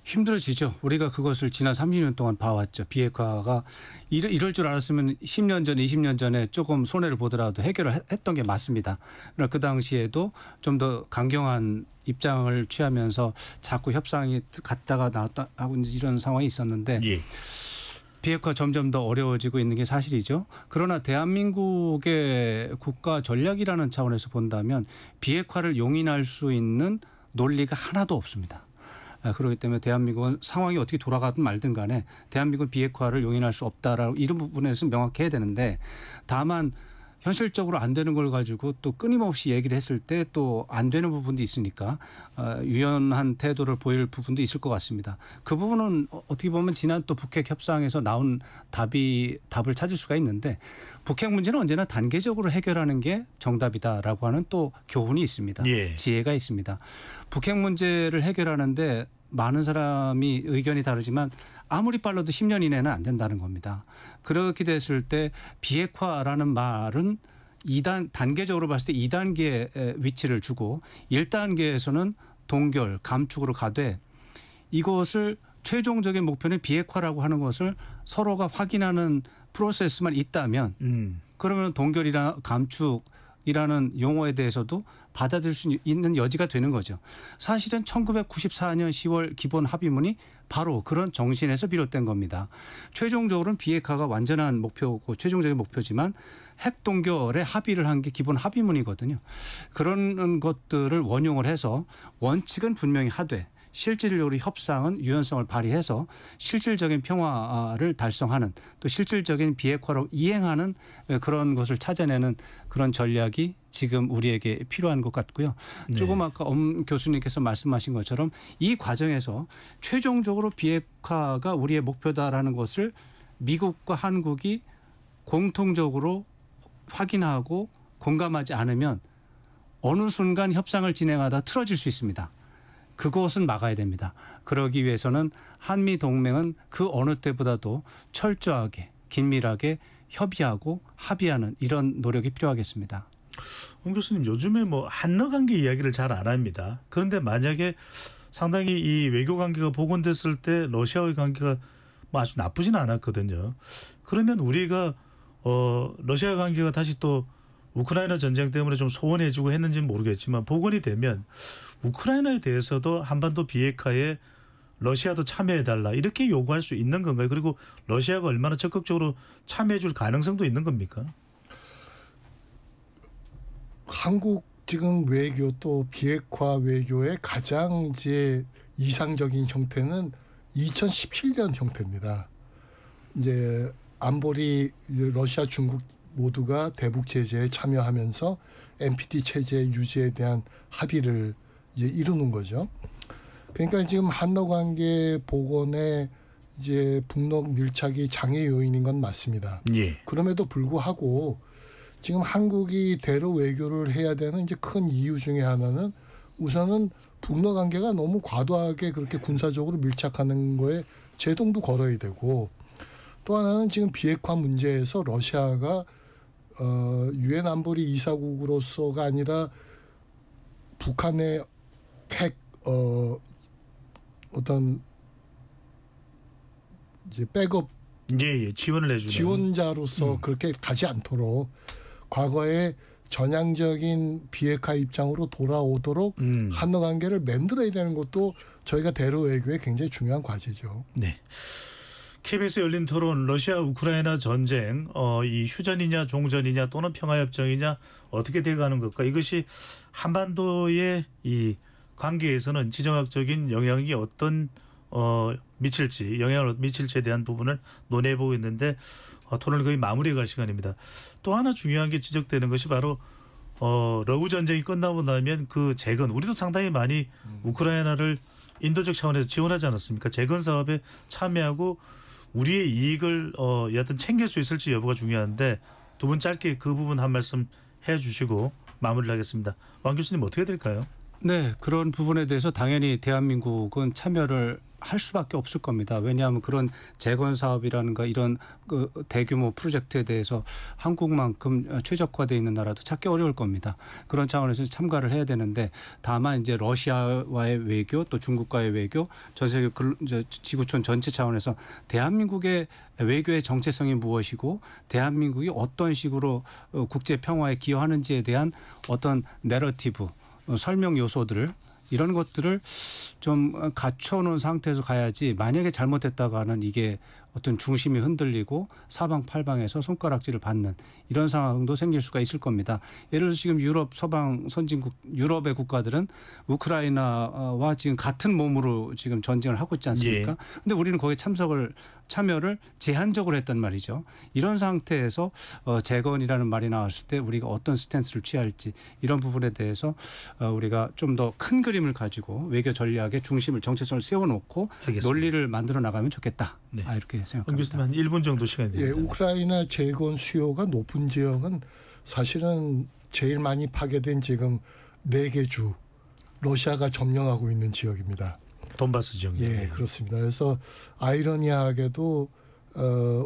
힘들어지죠. 우리가 그것을 지난 30년 동안 봐왔죠. 비핵화가 이럴 줄 알았으면 10년 전, 20년 전에 조금 손해를 보더라도 해결을 했던 게 맞습니다. 그러나 그 당시에도 좀 더 강경한 입장을 취하면서 자꾸 협상이 갔다가 나왔다 하고 이런 상황이 있었는데 예. 비핵화 점점 더 어려워지고 있는 게 사실이죠. 그러나 대한민국의 국가 전략이라는 차원에서 본다면 비핵화를 용인할 수 있는 논리가 하나도 없습니다. 그렇기 때문에 대한민국은 상황이 어떻게 돌아가든 말든 간에 대한민국은 비핵화를 용인할 수 없다라고 이런 부분에서 명확해야 되는데 다만 현실적으로 안 되는 걸 가지고 또 끊임없이 얘기를 했을 때 또 안 되는 부분도 있으니까 유연한 태도를 보일 부분도 있을 것 같습니다. 그 부분은 어떻게 보면 지난 또 북핵 협상에서 나온 답을 찾을 수가 있는데 북핵 문제는 언제나 단계적으로 해결하는 게 정답이다라고 하는 또 교훈이 있습니다. 예. 지혜가 있습니다. 북핵 문제를 해결하는데 많은 사람이 의견이 다르지만 아무리 빨라도 10년 이내는 안 된다는 겁니다. 그렇게 됐을 때 비핵화라는 말은 단계적으로 봤을 때 2단계의 위치를 주고 1단계에서는 동결, 감축으로 가되 이것을 최종적인 목표는 비핵화라고 하는 것을 서로가 확인하는 프로세스만 있다면 그러면 동결이나 감축이라는 용어에 대해서도 받아들일 수 있는 여지가 되는 거죠. 사실은 1994년 10월 기본 합의문이 바로 그런 정신에서 비롯된 겁니다. 최종적으로는 비핵화가 완전한 목표고 최종적인 목표지만 핵 동결에 합의를 한 게 기본 합의문이거든요. 그런 것들을 원용을 해서 원칙은 분명히 하되 실질적으로 협상은 유연성을 발휘해서 실질적인 평화를 달성하는 또 실질적인 비핵화로 이행하는 그런 것을 찾아내는 그런 전략이 지금 우리에게 필요한 것 같고요. 네. 조금 아까 엄 교수님께서 말씀하신 것처럼 이 과정에서 최종적으로 비핵화가 우리의 목표다라는 것을 미국과 한국이 공통적으로 확인하고 공감하지 않으면 어느 순간 협상을 진행하다 틀어질 수 있습니다. 그것은 막아야 됩니다. 그러기 위해서는 한미 동맹은 그 어느 때보다도 철저하게 긴밀하게 협의하고 합의하는 이런 노력이 필요하겠습니다. 홍 교수님 요즘에 뭐 한러 관계 이야기를 잘 안 합니다. 그런데 만약에 상당히 이 외교 관계가 복원됐을 때 러시아와의 관계가 뭐 아주 나쁘진 않았거든요. 그러면 우리가 러시아 관계가 다시 또 우크라이나 전쟁 때문에 좀 소원해지고 했는지는 모르겠지만 복원이 되면 우크라이나에 대해서도 한반도 비핵화에 러시아도 참여해달라 이렇게 요구할 수 있는 건가요? 그리고 러시아가 얼마나 적극적으로 참여해줄 가능성도 있는 겁니까? 한국 지금 외교 또 비핵화 외교의 가장 이제 이상적인 형태는 2017년 형태입니다. 이제 안보리 러시아, 중국 모두가 대북 제재에 참여하면서 NPT 체제 유지에 대한 합의를 이제 이루는 거죠. 그러니까 지금 한러 관계 복원에 이제 북러 밀착이 장애 요인인 건 맞습니다. 예. 그럼에도 불구하고 지금 한국이 대러 외교를 해야 되는 이제 큰 이유 중에 하나는 우선은 북러 관계가 너무 과도하게 그렇게 군사적으로 밀착하는 거에 제동도 걸어야 되고 또 하나는 지금 비핵화 문제에서 러시아가 유엔 안보리 이사국으로서가 아니라 북한의 핵 어떤 이제 백업 예, 지원을 해주는 지원자로서 그렇게 가지 않도록 과거에 전향적인 비핵화 입장으로 돌아오도록 한러 관계를 만들어야 되는 것도 저희가 대러 외교의 굉장히 중요한 과제죠. 네. KBS 열린 토론 러시아 우크라이나 전쟁 이 휴전이냐 종전이냐 또는 평화협정이냐 어떻게 돼가는 것과 이것이 한반도의 이 관계에서는 지정학적인 영향이 어떤 영향을 미칠지에 대한 부분을 논해보고 있는데 토론을 거의 마무리해갈 시간입니다. 또 하나 중요한 게 지적되는 것이 바로 러우 전쟁이 끝나고 나면 그 재건 우리도 상당히 많이 우크라이나를 인도적 차원에서 지원하지 않았습니까? 재건 사업에 참여하고 우리의 이익을 여하튼 챙길 수 있을지 여부가 중요한데 두 분 짧게 그 부분 한 말씀 해주시고 마무리를 하겠습니다. 왕 교수님 어떻게 될까요? 네, 그런 부분에 대해서 당연히 대한민국은 참여를 할 수밖에 없을 겁니다. 왜냐하면 그런 재건 사업이라든가 이런 그 대규모 프로젝트에 대해서 한국만큼 최적화되어 있는 나라도 찾기 어려울 겁니다. 그런 차원에서 참가를 해야 되는데 다만 이제 러시아와의 외교 또 중국과의 외교 전 세계 지구촌 전체 차원에서 대한민국의 외교의 정체성이 무엇이고 대한민국이 어떤 식으로 국제 평화에 기여하는지에 대한 어떤 내러티브 설명 요소들을 이런 것들을 좀 갖춰놓은 상태에서 가야지 만약에 잘못했다가는 이게 어떤 중심이 흔들리고 사방팔방에서 손가락질을 받는 이런 상황도 생길 수가 있을 겁니다. 예를 들어서 지금 유럽 서방 선진국 유럽의 국가들은 우크라이나와 지금 같은 몸으로 지금 전쟁을 하고 있지 않습니까? 그런데 우리는 거기에 참여를 제한적으로 했단 말이죠. 이런 상태에서 재건이라는 말이 나왔을 때 우리가 어떤 스탠스를 취할지 이런 부분에 대해서 우리가 좀 더 큰 그림을 가지고 외교 전략의 중심을 정체성을 세워놓고 알겠습니다. 논리를 만들어 나가면 좋겠다. 네. 이렇게 생각합니다. 교수님 한 1분 정도 시간이 됩니다. 예, 우크라이나 재건 수요가 높은 지역은 사실은 제일 많이 파괴된 지금 4개 주 러시아가 점령하고 있는 지역입니다. 돈바스 지역. 예, 그렇습니다. 그래서 아이러니하게도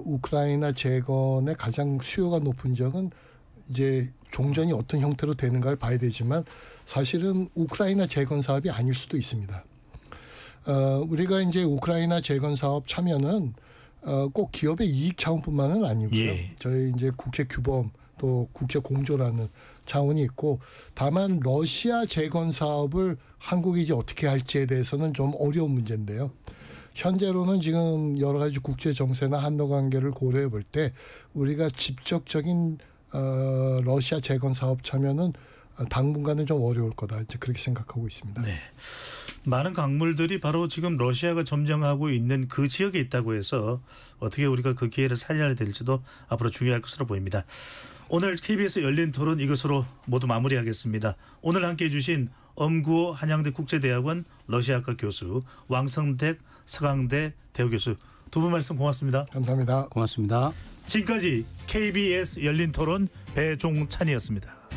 우크라이나 재건의 가장 수요가 높은 지역은 이제 종전이 어떤 형태로 되는가를 봐야 되지만 사실은 우크라이나 재건 사업이 아닐 수도 있습니다. 우리가 이제 우크라이나 재건 사업 참여는 꼭 기업의 이익 차원뿐만은 아니고요. 예. 저희 이제 국제 규범 또 국제 공조라는 차원이 있고 다만 러시아 재건 사업을 한국이 이제 어떻게 할지에 대해서는 좀 어려운 문제인데요. 현재로는 지금 여러 가지 국제 정세나 한러 관계를 고려해 볼 때 우리가 직접적인 러시아 재건 사업 참여는 당분간은 좀 어려울 거다 이제 그렇게 생각하고 있습니다. 네. 많은 광물들이 바로 지금 러시아가 점령하고 있는 그 지역에 있다고 해서 어떻게 우리가 그 기회를 살려야 될지도 앞으로 중요할 것으로 보입니다. 오늘 KBS 열린 토론 이것으로 모두 마무리하겠습니다. 오늘 함께해 주신 엄구호 한양대 국제대학원 러시아학과 교수 왕성택 서강대 대우교수 두 분 말씀 고맙습니다. 감사합니다. 고맙습니다. 지금까지 KBS 열린 토론 배종찬이었습니다.